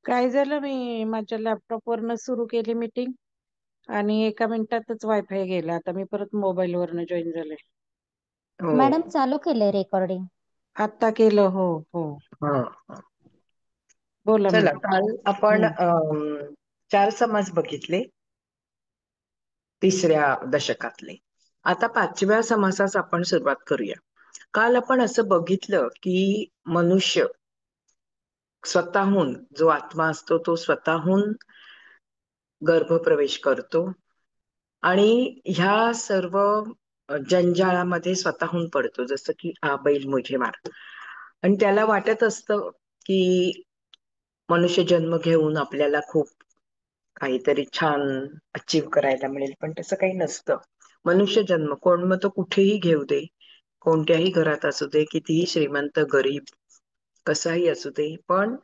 काय झालं, मी माझ्या लॅपटॉप वरनं सुरू केली मीटिंग आणि एका मिनिटातच वायफाय गेला. आता मी परत मोबाईल वरनं जॉईन झाले. हो. मॅडम चालू केलंय रेकॉर्डिंग. आता केलं. हो हो. हा हा. बोला चला, मॅडम. काल आपण हम्म. 4 समाज बघितले, 3ऱ्या दशकातले. आता 5व्या समासास आपण सुरुवात करूया. काल आपण असं बघितलं की मनुष्य स्वतःहून, जो आत्मा असतो तो स्वतःहून गर्भप्रवेश करतो आणि ह्या सर्व जंजाळामध्ये स्वतःहून पडतो, जसं की आ बैल मुझे मार. आणि त्याला वाटत असतं की मनुष्य जन्म घेऊन आपल्याला खूप काहीतरी छान अचीव करायला मिळेल, पण तसं काही नसतं. मनुष्य जन्म कोण मग तो कुठेही घेऊ दे, कोणत्याही घरात असू दे, कितीही श्रीमंत गरीब कसाही असू दे, पण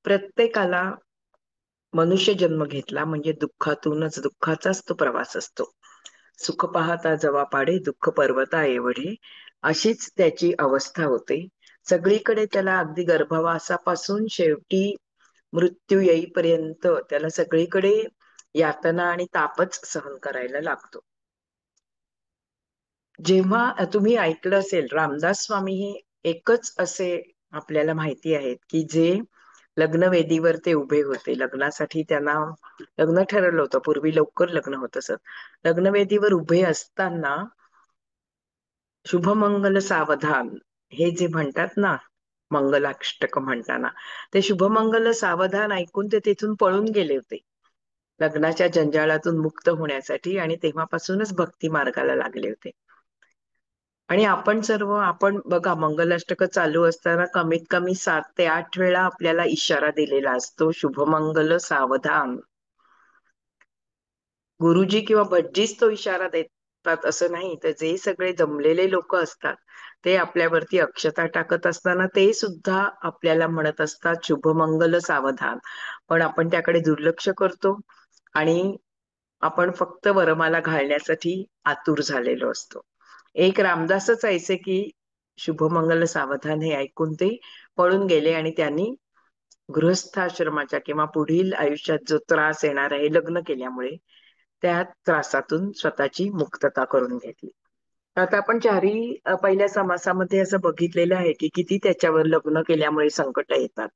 प्रत्येकाला मनुष्य जन्म घेतला म्हणजे दुःखातूनच, दुःखाचाच तो प्रवास असतो. सुख पाहता जवा पाडे, दुःख पर्वता एवढे, अशीच त्याची अवस्था होते. सगळीकडे त्याला अगदी गर्भवासापासून शेवटी मृत्यू येईपर्यंत त्याला सगळीकडे यातना आणि तापच सहन करायला लागतो. जेव्हा तुम्ही ऐकलं असेल, रामदास स्वामी हे एकच असे आपल्याला माहिती आहेत की जे लग्नवेदीवर ते उभे होते. लग्नासाठी त्यांना लग्न ठरवलं होतं. पूर्वी लवकर लग्न होत असत. लग्नवेदीवर उभे असताना शुभमंगल सावधान हे जे म्हणतात ना, मंगलाष्टक म्हणताना, ते शुभमंगल सावधान ऐकून ते तिथून पळून गेले होते लग्नाच्या जंजाळातून मुक्त होण्यासाठी, आणि तेव्हापासूनच भक्ती मार्गाला लागले होते. आणि आपण बघा, मंगलाष्टक चालू असताना कमीत कमी 7 ते 8 वेळा आपल्याला इशारा दिलेला असतो, शुभमंगल सावधान. गुरुजी किंवा भटजीच तो इशारा देतात असं नाही, तर जे सगळे जमलेले लोक असतात ते आपल्यावरती अक्षता टाकत असताना ते सुद्धा आपल्याला म्हणत असतात शुभमंगल सावधान. पण आपण त्याकडे दुर्लक्ष करतो आणि आपण फक्त वरमाला घालण्यासाठी आतुर झालेलो असतो. एक रामदासच ऐसे की शुभमंगल सावधान हे ऐकून ते पळून गेले आणि त्यांनी गृहस्थाश्रमाच्या किंवा पुढील आयुष्यात जो त्रास येणार आहे लग्न केल्यामुळे, त्या त्रासातून स्वतःची मुक्तता करून घेतली. आता आपण पहिल्या समासामध्ये असं बघितलेलं आहे की किती त्याच्यावर लग्न केल्यामुळे संकट येतात.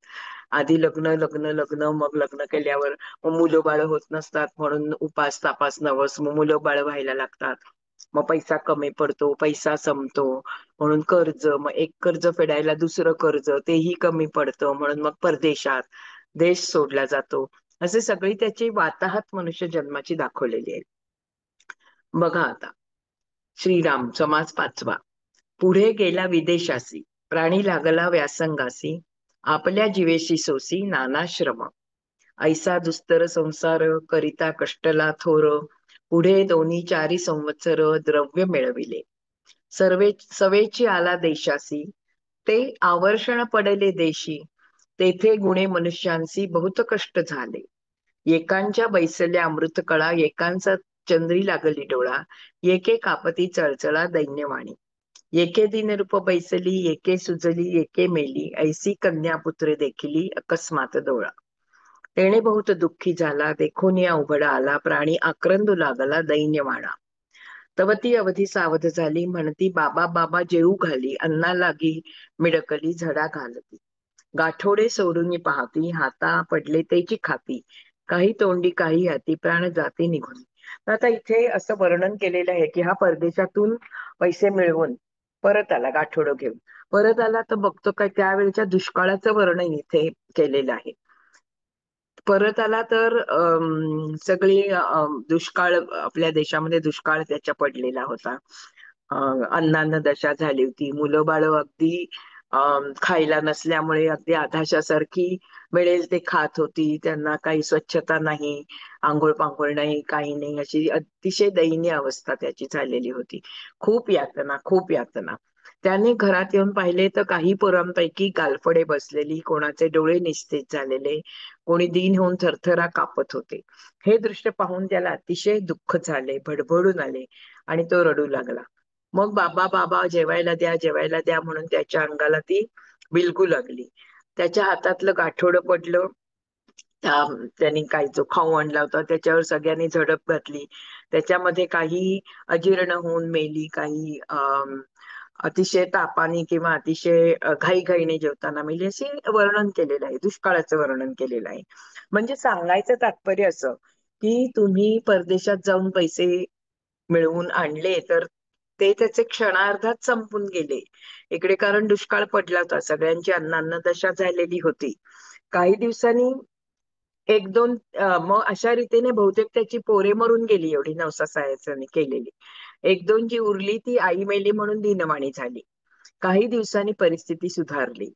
आधी लग्न लग्न लग्न, मग लग्न केल्यावर मुलं बाळ होत नसतात म्हणून उपास तापास नवस, मग मुलं बाळ व्हायला लागतात. मग पैसा कमी पडतो, पैसा संपतो म्हणून कर्ज, मग एक कर्ज फेडायला दुसरं कर्ज, तेही कमी पडतं म्हणून मग परदेशात देश सोडला जातो. असे सगळी त्याची वाताहत मनुष्य जन्माची दाखवलेली आहे. बघा आता, श्रीराम समाज 5वा. पुढे गेला विदेशासी, प्राणी लागला व्यासंगासी, आपल्या जीवेशी सोसी नाना श्रम. ऐसा दुस्तर संसार, करिता कष्टला थोर, पुढे 2-4 संवत्सर द्रव्य मिळविले. सवेची आला देशासी, ते आवर्षण पडले देशी, तेथे गुणे मनुष्यांसी बहुत कष्ट झाले. एकांच्या बैसल्या अमृत कळा, एकांचा चंद्री लागली डोळा, एके कापती चळचळा दैन्यवाणी. एके दिन रूप बैसली, एके सुजली, एके मेली, ऐसी कन्या पुत्र देखिली अकस्मात डोळा. तेणे बहुत दुःखी झाला, देखून या उघडा आला, प्राणी आक्रंदू लागला दैन्यवाणा. तवती अवधी सावध झाली, म्हणती बाबा बाबा जेऊ घाली, अन्ना लागी मिडकली झडा घालती. गाठोडे सोडून पाहती, हाता पडले तेची खाती, काही तोंडी काही हाती, प्राण जाती निघून. आता इथे असं वर्णन केलेलं आहे की हा परदेशातून पैसे मिळवून परत आला, गाठोडं घेऊन परत आला, तर बघतो काय त्यावेळेच्या दुष्काळाचं वर्णन इथे केलेलं आहे. परत आला तर सगळी दुष्काळ, आपल्या देशामध्ये दुष्काळ त्याच्या पडलेला होता. अन्नान्न दशा झाली होती, मुलं बाळ अगदी खायला नसल्यामुळे अगदी आधाशासारखी मिळेल ते खात होती, त्यांना काही स्वच्छता नाही, आंघोळ पांघोळ नाही, काही नाही, अशी अतिशय दयनीय अवस्था त्याची झालेली होती. खूप यातना, खूप यातना. त्याने घरात येऊन पाहिले तर काही पोरांपैकी गालफडे बसलेली, कोणाचे डोळे निस्तेज झालेले, कोणी दीन होऊन थरथरा कापत होते. हे दृश्य पाहून त्याला अतिशय दुःख झाले, भडभडून आले आणि तो रडू लागला. मग बाबा बाबा जेवायला द्या, जेवायला द्या म्हणून त्याच्या अंगाला ती बिलगू लागली. त्याच्या हातातलं गाठोडं पडलं त्यांनी काही जो खाऊ आणला होता त्याच्यावर सगळ्यांनी झडप घातली. त्याच्यामध्ये काही अजीर्ण होऊन मेली, काही अतिशय तापाने किंवा अतिशय घाईघाईने जेवताना मेली, असे वर्णन केलेलं आहे, दुष्काळाचं वर्णन केलेलं आहे. म्हणजे सांगायचं तात्पर्य असं की तुम्ही परदेशात जाऊन पैसे मिळवून आणले तर ते त्याचे क्षणार्धात संपून गेले इकडे, कारण दुष्काळ पडला होता, सगळ्यांची अन्नदशा झालेली होती. काही दिवसांनी एक दोन मग अशा रीतीने बहुतेक त्याची पोरे मरून गेली, एवढी नवसा साहेबांनी केलेली. एक दोन जी उरली ती आई मेली म्हणून दिनवाणी झाली. काही दिवसांनी परिस्थिती सुधारली.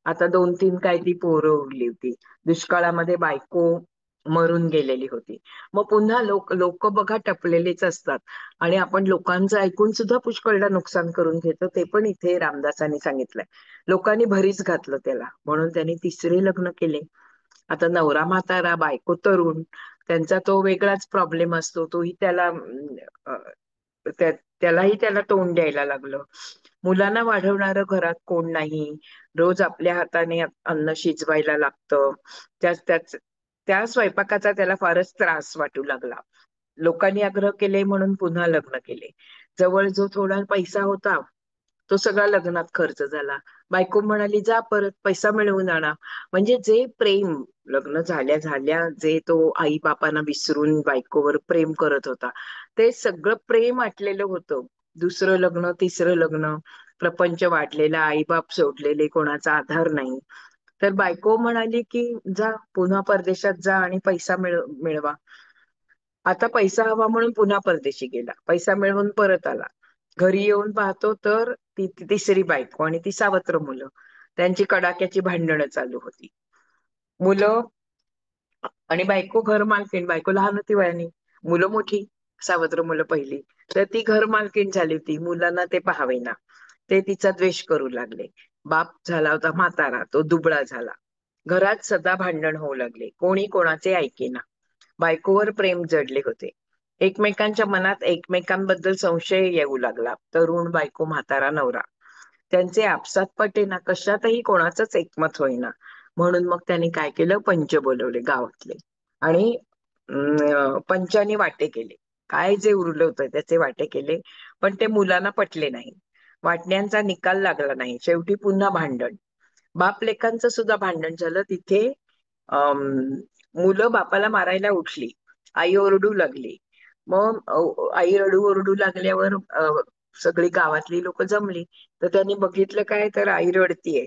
आता 2-3 काय ती पोरं उरली होती. दुष्काळामध्ये बायको मरून गेलेली होती. मग पुन्हा लोक बघा टपलेलेच असतात आणि आपण लोकांचं ऐकून सुद्धा पुष्कळदा नुकसान करून घेतो. ते पण इथे रामदासांनी सांगितलंय. लोकांनी भरीच घातलं त्याला, म्हणून त्यांनी तिसरे लग्न केले. आता नवरा म्हातारा, बायको तरुण, त्यांचा तो वेगळाच प्रॉब्लेम असतो. तोही त्यालाही त्याला तोंड द्यायला लागलं. मुलांना वाढवणारं घरात कोण नाही, रोज आपल्या हाताने अन्न शिजवायला लागतं. त्या स्वयंपाकाचा त्याला फारच त्रास वाटू लागला. लोकांनी आग्रह केले म्हणून पुन्हा लग्न केले. जवळ जो थोडा पैसा होता तो सगळा लग्नात खर्च झाला. बायको म्हणाली जा परत पैसा मिळवून आणा. म्हणजे जे प्रेम लग्न झाल्या झाल्या जे तो आई बापांना विसरून बायकोवर प्रेम करत होता, ते सगळं प्रेम आटलेलं होतं. दुसरं लग्न, तिसरं लग्न, प्रपंच वाढलेला, आईबाप सोडलेले, कोणाचा आधार नाही. तर बायको म्हणाली की जा पुन्हा परदेशात जा आणि पैसा मिळवा. आता पैसा हवा म्हणून पुन्हा परदेशी गेला. पैसा मिळवून परत आला. घरी येऊन पाहतो तर ती तिसरी बायको आणि ती सावत्र मुलं, त्यांची कडाक्याची भांडणं चालू होती. मुलं आणि बायको घर मालकीण, बायको लहान होती वयाने, मुलं मोठी, सावत्र मुलं पहिली, तर ती घर मालकीण झाली होती. मुलांना ते पाहावेना, ते तिचा द्वेष करू लागले. बाप झाला होता म्हातारा, तो दुबळा झाला. घरात सदा भांडण होऊ लागले, कोणी कोणाचे ऐकेना. बायकोवर प्रेम जडले होते. एकमेकांच्या मनात एकमेकांबद्दल संशय येऊ लागला. तरुण बायको, म्हातारा नवरा, त्यांचे आपसात पटेना, कशातही कोणाचंच एकमत होईना. म्हणून मग त्यांनी काय केलं, पंच बोलवले गावातले आणि पंचाने वाटे केले. काय जे उरलं होतं त्याचे वाटे केले, पण ते मुलांना पटले नाही. वाटण्यांचा निकाल लागला नाही. शेवटी पुन्हा भांडण, बाप लेकांचं सुद्धा भांडण झालं. तिथे मुलं बापाला मारायला उठली, आई ओरडू लागली. मग आई ओरडू लागल्यावर सगळी गावातली लोक जमली. तर त्यांनी बघितलं काय, तर आई रडतीये,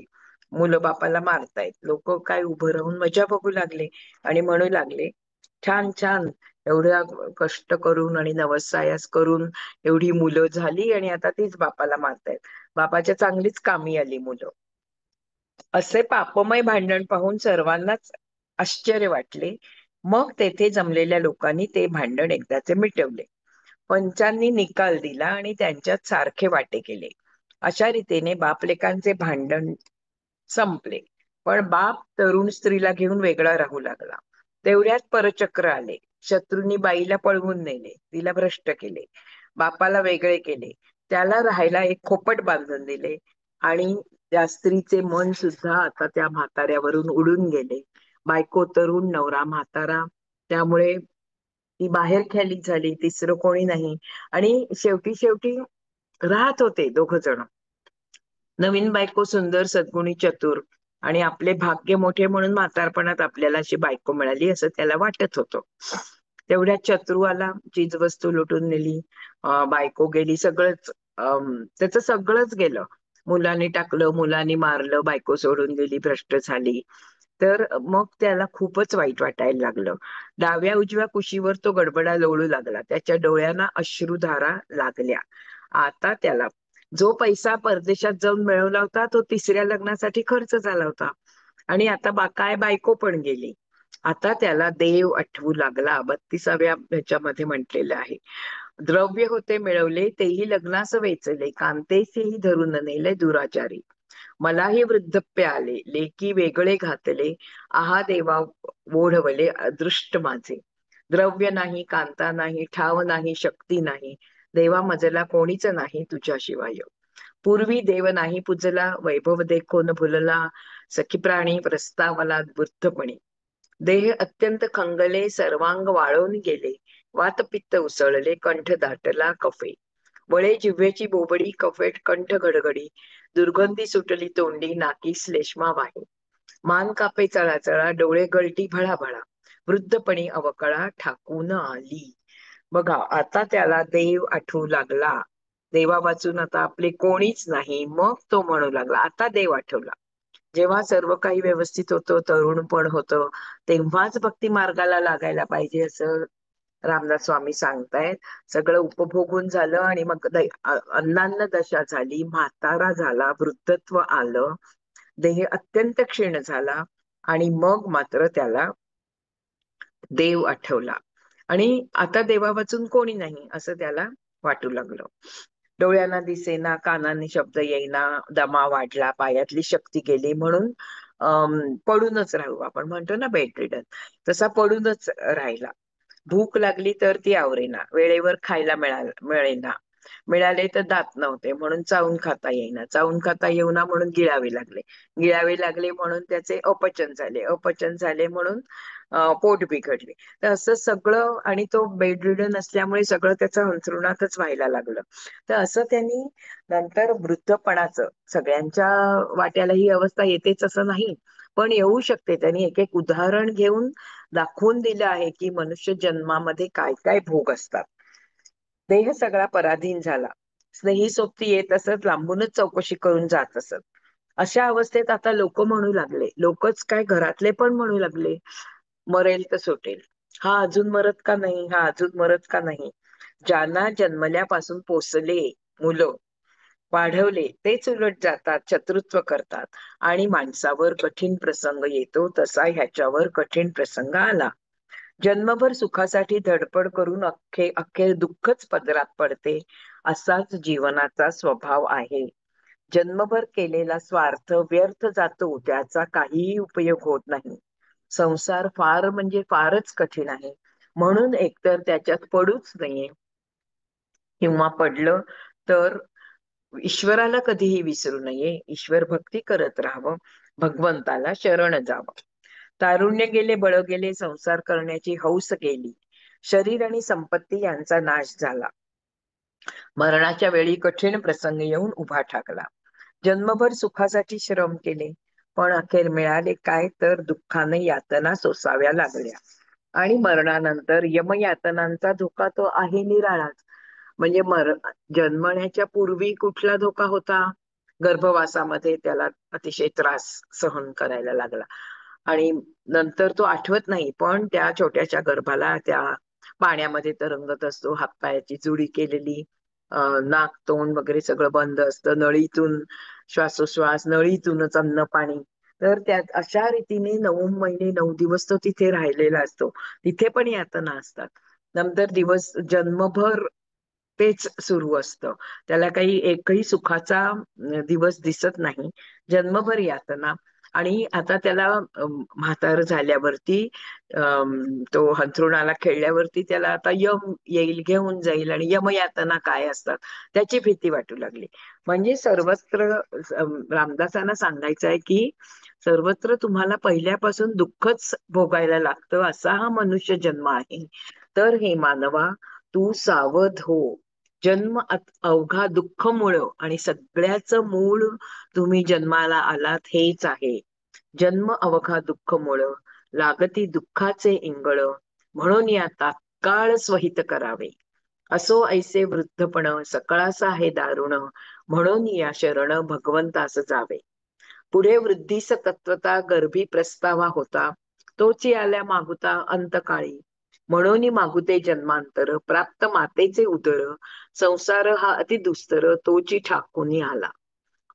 मुलं बापाला मारतायत. लोक काय उभं राहून मजा बघू लागले आणि म्हणू लागले छान छान, एवढ्या कष्ट करून आणि नवसायास करून एवढी मुलं झाली आणि आता तीच बापाला मारतायत. बापाच्या चांगलीच कामी आली मुलं. असे पापमय भांडण पाहून सर्वांनाच आश्चर्य वाटले. मग तेथे जमलेल्या लोकांनी ते भांडण एकदाचे मिटवले. पंचांनी निकाल दिला आणि त्यांच्यात सारखे वाटे केले. अशा रीतीने बापलेकांचे भांडण संपले. पण बाप तरुण स्त्रीला घेऊन वेगळा राहू लागला. तेवढ्यात परचक्र आले. शत्रूंनी बाईला पळवून नेले, तिला भ्रष्ट केले, बापाला वेगळे केले, त्याला राहायला एक खोपट बांधून दिले आणि त्या स्त्रीचे मन सुद्धा आता त्या म्हाताऱ्यावरून उडून गेले. बायको तरुण, नवरा म्हातारा, त्यामुळे ती बाहेर खेळली झाली. तिसरं कोणी नाही. आणि शेवटी शेवटी राहत होते दोघ जण. नवीन बायको सुंदर, सद्गुणी, चतुर आणि आपले भाग्य मोठे म्हणून म्हातारपणात आपल्याला अशी बायको मिळाली असं त्याला वाटत होतं. तेवढ्या चतुराला चीजवस्तू लुटून नेली, बायको गेली, सगळंच त्याचं सगळंच गेलं. मुलांनी टाकलं, मुलांनी मारलं, बायको सोडून गेली, भ्रष्ट झाली. तर मग त्याला खूपच वाईट वाटायला लागलं. डाव्या उजव्या कुशीवर तो गडबडा लोळू लागला. त्याच्या डोळ्यांना अश्रुधारा लागल्या. आता त्याला जो पैसा परदेशात जाऊन मिळवला होता तो तिसऱ्या लग्नासाठी खर्च झाला होता आणि आता काय बायको पण गेली. आता त्याला देव आठवू लागला. 32व्या ह्याच्यामध्ये म्हटलेलं आहे, द्रव्य होते मिळवले तेही लग्नास वेचले, कांतेसेही धरून नेले दुराचारी. मलाही वृद्धप्य आले, लेकी वेगळे घातले, आहा देवा ओढवले अदृष्ट माझे. द्रव्य नाही, कांता नाही, ठाव नाही, शक्ती नाही, देवा मजला कोणीच नाही तुझ्याशिवाय. पूर्वी देव नाही पूजला, वैभव देखो न भुलला, सखी प्राणी प्रस्तावला वृद्धपणी. देह अत्यंत खंगले, सर्वांग वाळून गेले, वातपित्त उसळले, कंठ दाटला कफे, वळे जिव्ह्याची बोबडी, कफेट कंठ घडघडी, दुर्गंधी सुटली तोंडी, नाकी श्लेष्मा वाहे, मान कापे चळाचळा, डोळे गळती भळाभळा, वृद्धपणी अवकळा ठाकून आली. बघा, आता त्याला देव आठवू लागला. देवा वाचून आता आपले कोणीच नाही. मग तो म्हणू लागला, आता देव आठवला. जेव्हा सर्व काही व्यवस्थित होतं, तरुण पण होतं, तेव्हाच भक्ती मार्गाला लागायला पाहिजे असं रामदास स्वामी सांगतायत. सगळं उपभोगून झालं आणि मग अन्नान्न दशा झाली, म्हातारा झाला, वृद्धत्व आलं, देह अत्यंत क्षीण झाला आणि मग मात्र त्याला देव आठवला. आणि आता देवा वाचून कोणी नाही असं त्याला वाटू लागलं. डोळ्यांना दिसेना, कानांनी शब्द येईना, दमा वाढला, पायातली शक्ती गेली, म्हणून पडूनच राहू, आपण म्हणतो ना बेड रिडन, तसा पडूनच राहिला. भूक लागली तर ती आवरेना, वेळेवर खायला मिळेना, मिळाले तर दात नव्हते म्हणून चावून खाता येईना, चावून खाता येऊना म्हणून गिळावे लागले, गिळावे लागले म्हणून त्याचे अपचन झाले, अपचन झाले म्हणून पोट बिघडले. तर असं सगळं, आणि तो बेड रिडन असल्यामुळे सगळं त्याचं अंथरुणातच व्हायला लागलं. तर असं त्यांनी नंतर वृद्धपणाचं, सगळ्यांच्या वाट्याला ही अवस्था येतेच असं नाही, पण येऊ शकते. त्यांनी एक एक उदाहरण घेऊन दाखवून दिलं आहे की मनुष्य जन्मामध्ये काय काय भोग असतात. देह सगळा पराधीन झाला, स्नेही सोबती येत असत, लांबूनच चौकशी करून जात असत. अशा अवस्थेत आता लोक म्हणू लागले, लोकच काय घरातले पण म्हणू लागले, मरेल तर सुटेल, हा अजून मरत का नाही, हा अजून मरत का नाही. ज्यांना जन्मल्यापासून पोसले मुलं, वाढवले, तेच उलट जातात, शत्रुत्व करतात, आणि माणसावर कठीण प्रसंग येतो तसा ह्याच्यावर कठीण प्रसंग आला. जन्मभर सुखासाठी धडपड करून अखेर दुःखच पदरात पडते, असाच जीवनाचा स्वभाव आहे. जन्मभर केलेला स्वार्थ व्यर्थ जातो, त्याचा काहीही उपयोग होत नाही. संसार फार म्हणजे फारच कठीण आहे, म्हणून एकतर त्याच्यात पडूच नये, किंवा पडलं तर ईश्वराला कधीही विसरू नये, ईश्वर भक्ती करत राहावं, भगवंताला शरण जावं. तारुण्य गेले, बळ गेले, संसार करण्याची हौस गेली, शरीर आणि संपत्ती यांचा नाश झाला. मरणाच्या वेळी कठीण प्रसंग येऊन उभा ठाकला. जन्मभर सुखासाठी श्रम केले, पण अखेर मिळाले काय, तर दुःखाने यातना सोसाव्या लागल्या. आणि मरणानंतर यमयातनांचा धोका तो आहे निराळाच. म्हणजे जन्मण्याच्या पूर्वी कुठला धोका होता, गर्भवासामध्ये त्याला अतिशय त्रास सहन करायला लागला, आणि नंतर तो आठवत नाही, पण त्या छोट्याशा गर्भाला त्या पाण्यामध्ये तरंगत असतो, हातपायाची जुडी केलेली, नाक तोंड वगैरे सगळं बंद असतं, नळीतून श्वासोश्वास, नळीतूनच अन्न पाणी. तर त्यात अशा रीतीने 9 महिने 9 दिवस तो तिथे राहिलेला असतो. तिथे पण यातना असतात. नंतर दिवस जन्मभर तेच सुरू असतं, त्याला काही एकही सुखाचा दिवस दिसत नाही, जन्मभर यातना. आणि आता त्याला म्हातार झाल्यावरती, तो अंथरुणाला खेळल्यावरती त्याला आता यम येईल, घेऊन जाईल, आणि यमयातना काय असतात त्याची भीती वाटू लागली. म्हणजे सर्वत्र रामदासांना सांगायचं आहे की सर्वत्र तुम्हाला पहिल्यापासून दुःखच भोगायला लागतं, असा हा मनुष्य जन्म आहे. तर हे मानवा, तू सावध हो. जन्म अवघा दुःख मुळ, आणि सगळ्याच मूळ तुम्ही जन्माला आलात हेच आहे. जन्म अवघा दुःख मुळ, लागती दुःखाचे इंगळ, म्हणून या तात्काळ स्वहित करावे. असो ऐसे वृद्धपण, सकळासा आहे दारुण, म्हणून या शरण भगवंतास जावे. पुढे वृद्धीस तत्वता गर्भी प्रस्तावा होता, तोची आल्या मागुता अंतकाळी, म्हणून मागुते जन्मांतर, प्राप्त मातेचे उदर, संसार हा अति दुस्तर, तोची ठाकूनी आला.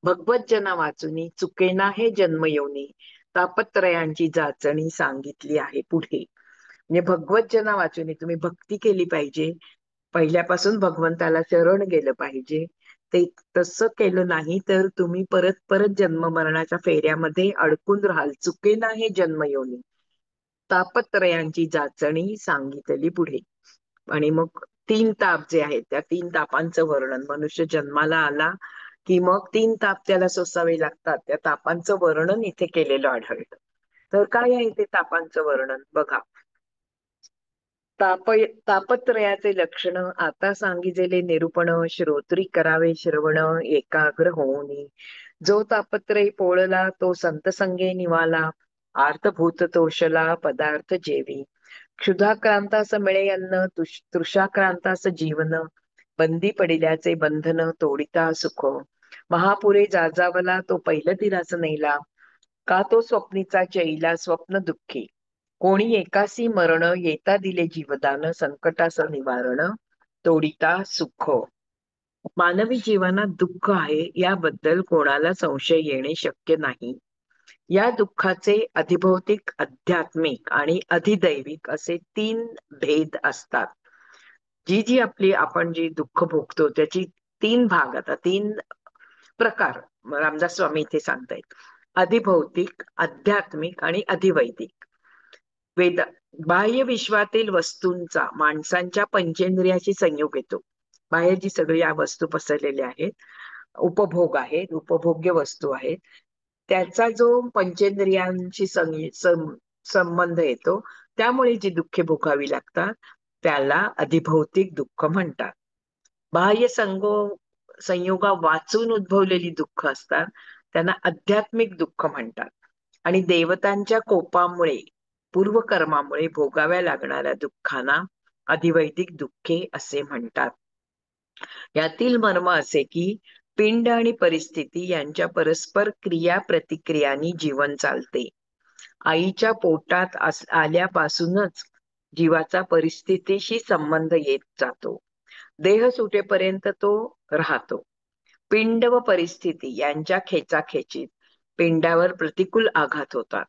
भगवत जना वाचुनी, चुकेना हे जन्म येऊनी, तापत्रयांची जाचणी सांगितली आहे पुढे. म्हणजे भगवत जना वाचुनी, तुम्ही भक्ती केली पाहिजे, पहिल्यापासून भगवंताला शरण गेलं पाहिजे. ते तसं केलं नाही तर तुम्ही परत परत जन्म मरणाच्या फेऱ्यामध्ये अडकून राहाल. चुकेना हे जन्म योनी, तापत्रयांची जाचणी सांगितली पुढे. आणि मग 3 ताप जे आहेत, त्या 3 तापांचं वर्णन, मनुष्य जन्माला आला की मग 3 ताप त्याला सोसावे लागतात, त्या तापांचं वर्णन इथे केलेलं आढळतं. तर काय आहे ते तापांचं वर्णन बघा. तापत्रयाचे लक्षण आता सांगितलेले निरूपण श्रोत्री करावे श्रवण एकाग्र होऊनी. जो तापत्रय पोळला तो संत संगे निवाला. आर्तभूत तोषला पदार्थ जेवी. क्षुधाक्रांतास मिळे अन्न तृषाक्रांतास जीवन. बंदी पडिल्याचे बंधन तोडिता सुख. महापुरे जाजावला तो पैलतीरास नेला. का तो स्वप्नीचा चैला स्वप्न दुःखी. कोणी एकासी मरण येता दिले जीवदान. संकटास निवारण तोडिता सुख. मानवी जीवनात दुःख आहे याबद्दल कोणाला संशय येणे शक्य नाही. या दुःखाचे अधिभौतिक, आध्यात्मिक आणि अधिदैविक असे 3 भेद असतात. जी आपण जी दुःख भोगतो त्याची 3 भाग, आता 3 प्रकार रामदास स्वामी इथे सांगतायत. अधिभौतिक, आध्यात्मिक आणि अधिवैदिक. वेद बाह्य विश्वातील वस्तूंचा माणसांच्या पंचेंद्रियाशी संयोग येतो. बाहेर जी सगळी या वस्तू पसरलेल्या आहेत, उपभोग आहेत, उपभोग्य वस्तू आहेत, त्याचा जो पंचेंद्रियांशी संबंध येतो, त्यामुळे जी दुःखे भोगावी लागतात त्याला अधिभौतिक दुःख म्हणतात. बाह्य संयोगा वाचून उद्भवलेली दुःख असतात त्यांना आध्यात्मिक दुःख म्हणतात. आणि देवतांच्या कोपामुळे, पूर्वकर्मामुळे भोगाव्या लागणाऱ्या दुःखांना अधिवैदिक दुःखे असे म्हणतात. यातील मर्म असे की पिंड आणि परिस्थिती यांच्या परस्पर क्रिया प्रतिक्रियांनी जीवन चालते. आईच्या पोटात आल्यापासूनच जीवाचा परिस्थितीशी संबंध येत जातो. देह सुटेपर्यंत तो राहतो. पिंड व परिस्थिती यांच्या खेचाखेचीत पिंडावर प्रतिकूल आघात होतात.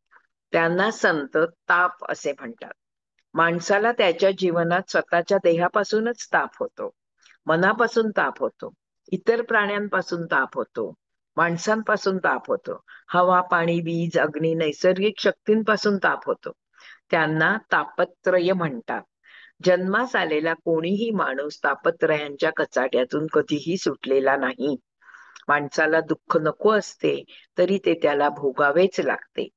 त्यांना संत ताप असे म्हणतात. माणसाला त्याच्या जीवनात स्वतःच्या देहापासूनच ताप होतो, मनापासून ताप होतो, इतर प्राण्यांपासून ताप होतो, माणसांपासून ताप होतो, हवा, पाणी, वीज, अग्नी, नैसर्गिक शक्तींपासून ताप होतो. त्यांना तापत्रय म्हणतात. जन्मास आलेला कोणीही माणूस तापत्रयांच्या कचाट्यातून कधीही सुटलेला नाही. माणसाला दुःख नको असते तरी ते त्याला भोगावेच लागते.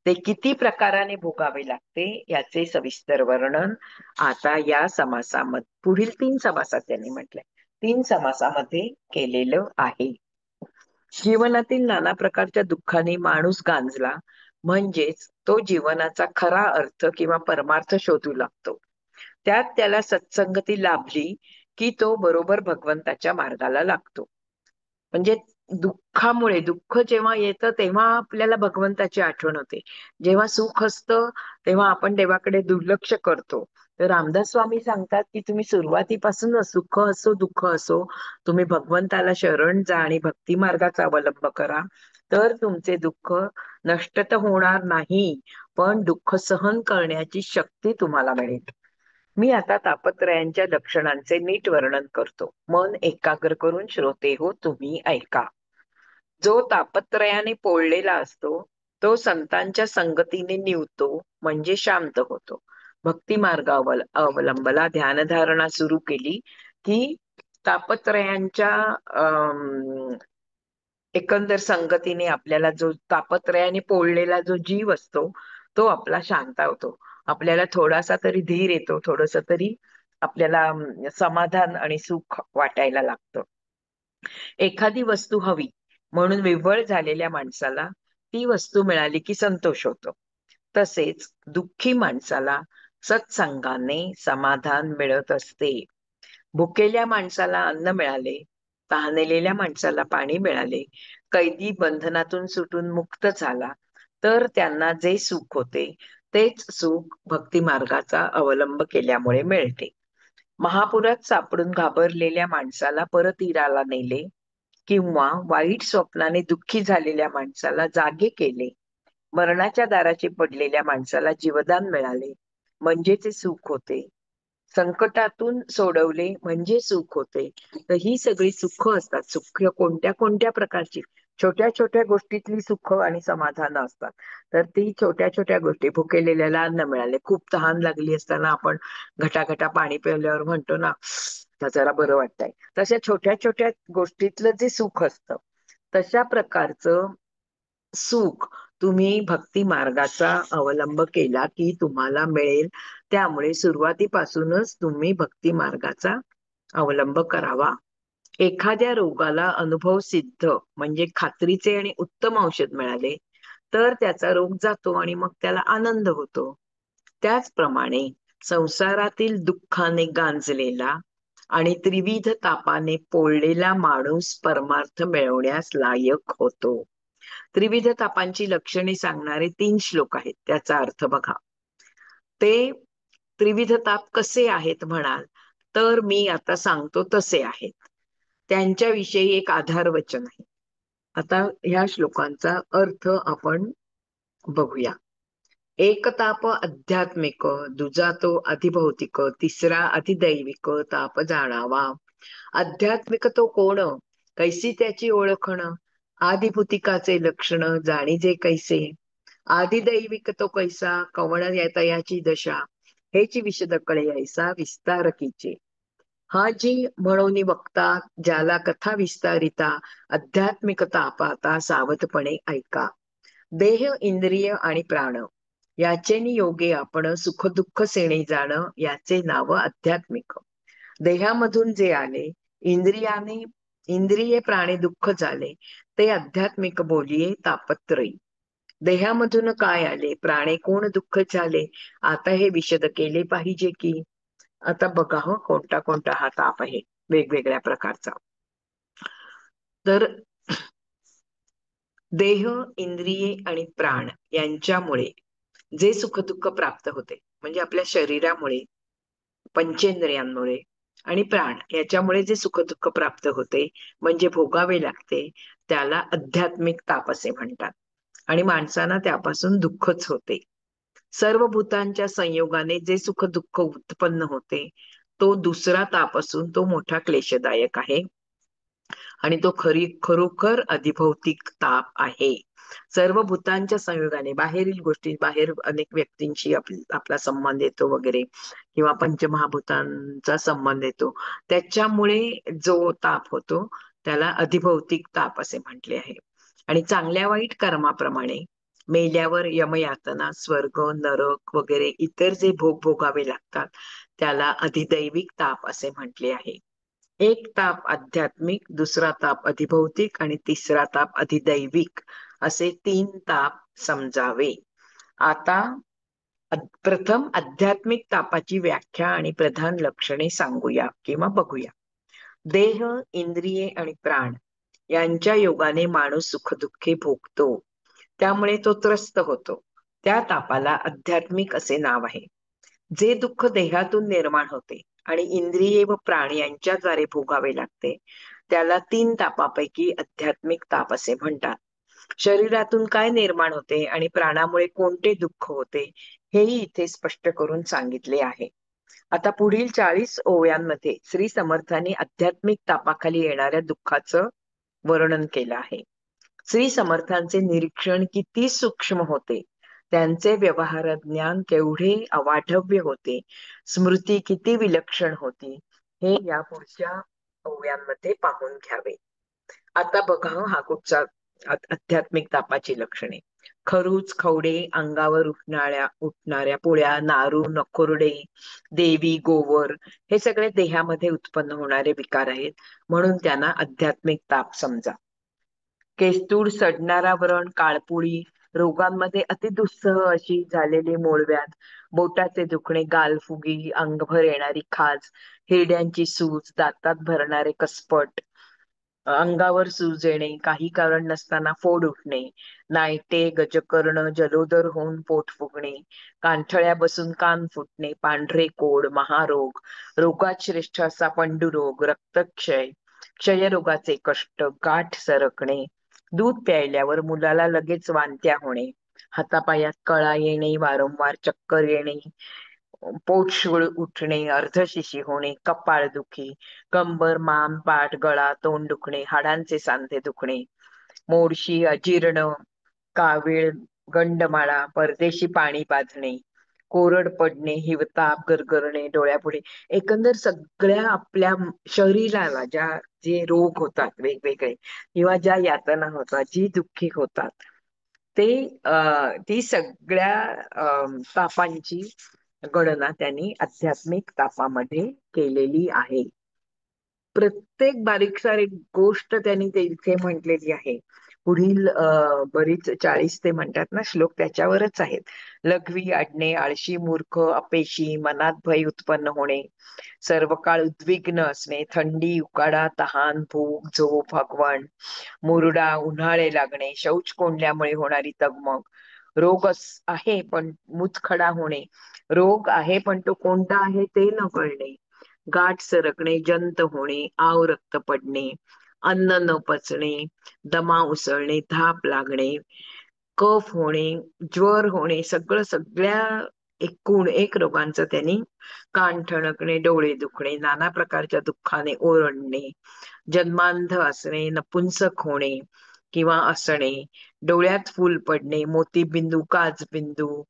ते किती प्रकाराने भोगावे लागते याचे सविस्तर वर्णन आता या समासामध्ये, पुढील 3 समासात त्यांनी म्हटलंय, 3 समासामध्ये केलेलं आहे. जीवनातील नाना प्रकारच्या दुःखाने माणूस गांजला म्हणजेच तो जीवनाचा खरा अर्थ किंवा परमार्थ शोधू लागतो. त्यात त्याला सत्संगती लाभली की तो बरोबर भगवंताच्या मार्गाला लागतो. म्हणजे दुःखामुळे, दुःख जेव्हा येतं तेव्हा आपल्याला भगवंताची आठवण होते. जेव्हा सुख असतं तेव्हा आपण देवाकडे दुर्लक्ष करतो. तर रामदास स्वामी सांगतात की तुम्ही सुरुवातीपासून सुख असो दुःख असो तुम्ही भगवंताला शरण जा आणि भक्ती मार्गाचा अवलंब करा, तर तुमचे दुःख नष्ट तर होणार नाही, पण दुःख सहन करण्याची शक्ती तुम्हाला मिळेल. मी आता तापत्रयांच्या लक्षणांचे नीट वर्णन करतो. मन एकाग्र करून श्रोते हो तुम्ही ऐका. जो तापत्रयाने पोळलेला असतो तो संतांच्या संगतीने निवतो म्हणजे शांत होतो. भक्ती मार्ग अवलंबला, ध्यानधारणा सुरू केली की तापत्रयांच्या एकंदर संगतीने आपल्याला जो तापत्रयाने पोळलेला जो जीव असतो तो आपला शांत होतो. आपल्याला थोडासा तरी धीर येतो, थोडस तरी आपल्याला समाधान आणि सुख वाटायला लागतं. एखादी वस्तू हवी म्हणून विव्हळ झालेल्या माणसाला ती वस्तू मिळाली की संतोष होतो. तसेच दुःखी माणसाला सत्संगाने समाधान मिळत असते. भुकेल्या माणसाला अन्न मिळाले, तहानलेल्या माणसाला पाणी मिळाले, कैदी बंधनातून सुटून मुक्त झाला तर त्यांना जे सुख होते तेच सुख भक्ती मार्गाचा अवलंब केल्यामुळे मिळते. महापुरात सापडून घाबरलेल्या माणसाला परतीराला नेले किंवा वाईट स्वप्नाने दुःखी झालेल्या माणसाला जागे केले, मरणाच्या दाराची पडलेल्या माणसाला जीवदान मिळाले म्हणजे ते सुख होते, संकटातून सोडवले म्हणजे सुख होते. तर ही सगळी सुख असतात. सुख कोणत्या कोणत्या प्रकारची, छोट्या छोट्या गोष्टीतली सुख आणि समाधान असतात. तर ती छोट्या छोट्या गोष्टी, भुकेलेल्याला अन्न मिळाले, खूप तहान लागली असताना आपण घटाघटा पाणी प्यायल्यावर म्हणतो ना जरा बरं वाटतंय, तशा छोट्या छोट्या गोष्टीतलं जे सुख असतं तशा प्रकारचं सुख तुम्ही भक्ती मार्गाचा अवलंब केला की तुम्हाला मिळेल. त्यामुळे सुरुवातीपासूनच तुम्ही भक्ती मार्गाचा अवलंब करावा. एखाद्या रोगाला अनुभव सिद्ध म्हणजे खात्रीचे आणि उत्तम औषध मिळाले तर त्याचा रोग जातो आणि मग त्याला आनंद होतो. त्याचप्रमाणे संसारातील दुःखाने गांजलेला आणि त्रिविध तापाने पोळलेला माणूस परमार्थ मिळवण्यास लायक होतो. त्रिविध तापांची लक्षणे सांगणारे 3 श्लोक आहेत. त्याचा अर्थ बघा. ते त्रिविध ताप कसे आहेत म्हणाल तर मी आता सांगतो तसे आहेत. त्यांच्याविषयी एक आधार वचन आहे. आता ह्या श्लोकांचा अर्थ आपण बघूया. एक ताप आध्यात्मिक, दुजा तो अधिभौतिक, तिसरा अधिदैविक ताप जाणावा. आध्यात्मिक तो कोण, कैसी त्याची ओळखण, आदिभूतिकाचे लक्षण जाणीजे कैसे, आदिदैविक तो कैसा, कवण तयाची दशा, हेची विशद कळे ऐसा विस्तारकीचे. हा जी म्हणून वक्ता ज्याला कथा विस्तारिता, आध्यात्मिक तापाता सावधपणे ऐका. देह, इंद्रिय आणि प्राण याचे योगे आपण सुख दुःख सेणे जाण, याचे नाव आध्यात्मिक. देहामधून जे आले, इंद्रिये प्राणी दुःख झाले, ते आध्यात्मिक बोलिये तापत्रयी. देहामधून काय आले, प्राणे कोण दुःख झाले, आता हे विशद केले पाहिजे की. आता बघा हो कोणता कोणता हा ताप आहे वेगवेगळ्या प्रकारचा. तर देह, इंद्रिये आणि प्राण यांच्यामुळे जे सुख दुःख प्राप्त होते म्हणजे आपल्या शरीरामुळे, पंचेंद्रियांमुळे आणि प्राण याच्यामुळे जे सुख दुःख प्राप्त होते म्हणजे भोगावे लागते, त्याला आध्यात्मिक ताप असे म्हणतात. आणि माणसांना त्यापासून दुःखच होते. सर्व भूतांच्या संयोगाने जे सुख दुःख उत्पन्न होते तो दुसरा ताप असून तो मोठा क्लेशदायक आहे आणि तो खरोखर अधिभौतिक ताप आहे. सर्व भूतांच्या संयोगाने, बाहेरील गोष्टी, बाहेर अनेक व्यक्तींशी आपला संबंध येतो वगैरे, किंवा पंचमहाभूतांचा संबंध येतो, त्याच्यामुळे जो ताप होतो त्याला अधिभौतिक ताप असे म्हटले आहे. आणि चांगल्या वाईट कर्माप्रमाणे मेल्यावर यमयातना, स्वर्ग, नरक वगैरे इतर जे भोग भोगावे लागतात त्याला अधिदैविक ताप असे म्हटले आहे. एक ताप आध्यात्मिक, दुसरा ताप अधिभौतिक आणि तिसरा ताप अधिदैविक असे 3 ताप समजावे. आता प्रथम आध्यात्मिक तापाची व्याख्या आणि प्रधान लक्षणे सांगूया किंवा बघूया. देह, इंद्रिये आणि प्राण यांच्या योगाने माणूस सुखदुःखे भोगतो, त्यामुळे तो त्रस्त होतो. त्या तापाला आध्यात्मिक असे नाव आहे. जे दुःख देहातून निर्माण होते आणि इंद्रिये व प्राण यांच्याद्वारे भोगावे लागते त्याला 3 तापापैकी आध्यात्मिक ताप असे म्हणतात. शरीरातून काय निर्माण होते आणि प्राणामुळे कोणते दुःख होते हेही इथे स्पष्ट करून सांगितले आहे. आता पुढील 40 ओव्यांमध्ये श्री समर्थांनी आध्यात्मिक तापाखाली येणाऱ्या दुःखाचं वर्णन केलं आहे. श्री समर्थांचे निरीक्षण किती सूक्ष्म होते, त्यांचे व्यवहार ज्ञान केवढे अवाढव्य होते, स्मृती किती विलक्षण होती, हे या पुढच्या ओव्यांमध्ये पाहून घ्यावे. आता बघा हा कुठचा आध्यात्मिक तापाची लक्षणे. खरूच, खवडे, अंगावर उठणाऱ्या पुळ्या, नारू, नकोरडे, देवी, गोवर हे सगळे देहामध्ये उत्पन्न होणारे विकार आहेत, म्हणून त्यांना आध्यात्मिक ताप समजा. केस्तूर, सडणारा व्रण, काळपुळी, रोगांमध्ये अतिदुस्सह अशी झालेली मूळव्याध, बोटाचे दुखणे, गालफुगी, अंगभर येणारी खाज, हिरड्यांची सूज, दातात भरणारे कसपट, अंगावर सूज येणे, काही कारण नसताना फोड उठणे, नायटे, गजकर्ण, जलोदर होऊन पोट फुगणे, कांठळ्या बसून कान फुटणे, पांढरे कोड, महारोग, रोगात श्रेष्ठ असा पंडुरोग, रक्तक्षय, क्षयरोगाचे कष्ट, गाठ सरकणे, दूध प्यायल्यावर मुलाला लगेच वांत्या होणे, हातापायात कळा येणे, वारंवार चक्कर येणे, पोटशूळ उठणे, अर्धशिशी होणे, कपाळदुखी, कंबर, मान, पाठ, गळा, तोंड दुखणे, हाडांचे सांधे दुखणे, मोडशी, अजीर्ण, कावीळ, गंडमाळा, परदेशी पाणी पाजणे, कोरड पडणे, हिवताप, गरगरणे, डोळ्यापुढे, एकंदर सगळ्या आपल्या शरीराला जे रोग होतात वेगवेगळे, किंवा ज्या यातना होतात, जी दुःखी होतात ती सगळ्या तापांची गणना त्यांनी आध्यात्मिक तापामध्ये केलेली आहे. प्रत्येक बारीक सारीक गोष्ट त्यांनी ते इथे म्हटलेली आहे. पुढील बरीच 40 ते म्हणतात ना श्लोक त्याच्यावरच आहेत. लघवी अडणे, आळशी, मूर्ख, अपेशी, मनात भय उत्पन्न होणे, सर्व काळ उद्विग्न असणे, थंडी, उकाडा, तहान, भूक, झोप, भगवण, मुरडा, उन्हाळे लागणे, शौच कोंडल्यामुळे होणारी तगमग, रोग आहे पण मुतखडा होणे, रोग आहे पण तो कोणता आहे ते न कळणे, गाठ सरकणे, जंत होणे, आव रक्त पडणे, अन्न न पचणे, दमा उसळणे, धाप लागणे, कफ होणे, ज्वर होणे, सगळ्या एकूण एक रोगांचं त्यांनी कान ठणकणे, डोळे दुखणे, नाना प्रकारच्या दुःखाने ओरडणे, जन्मांध असणे, नपुंसक होणे किंवा असणे, डोळ्यात फूल पडणे, मोतीबिंदू, काचबिंदू,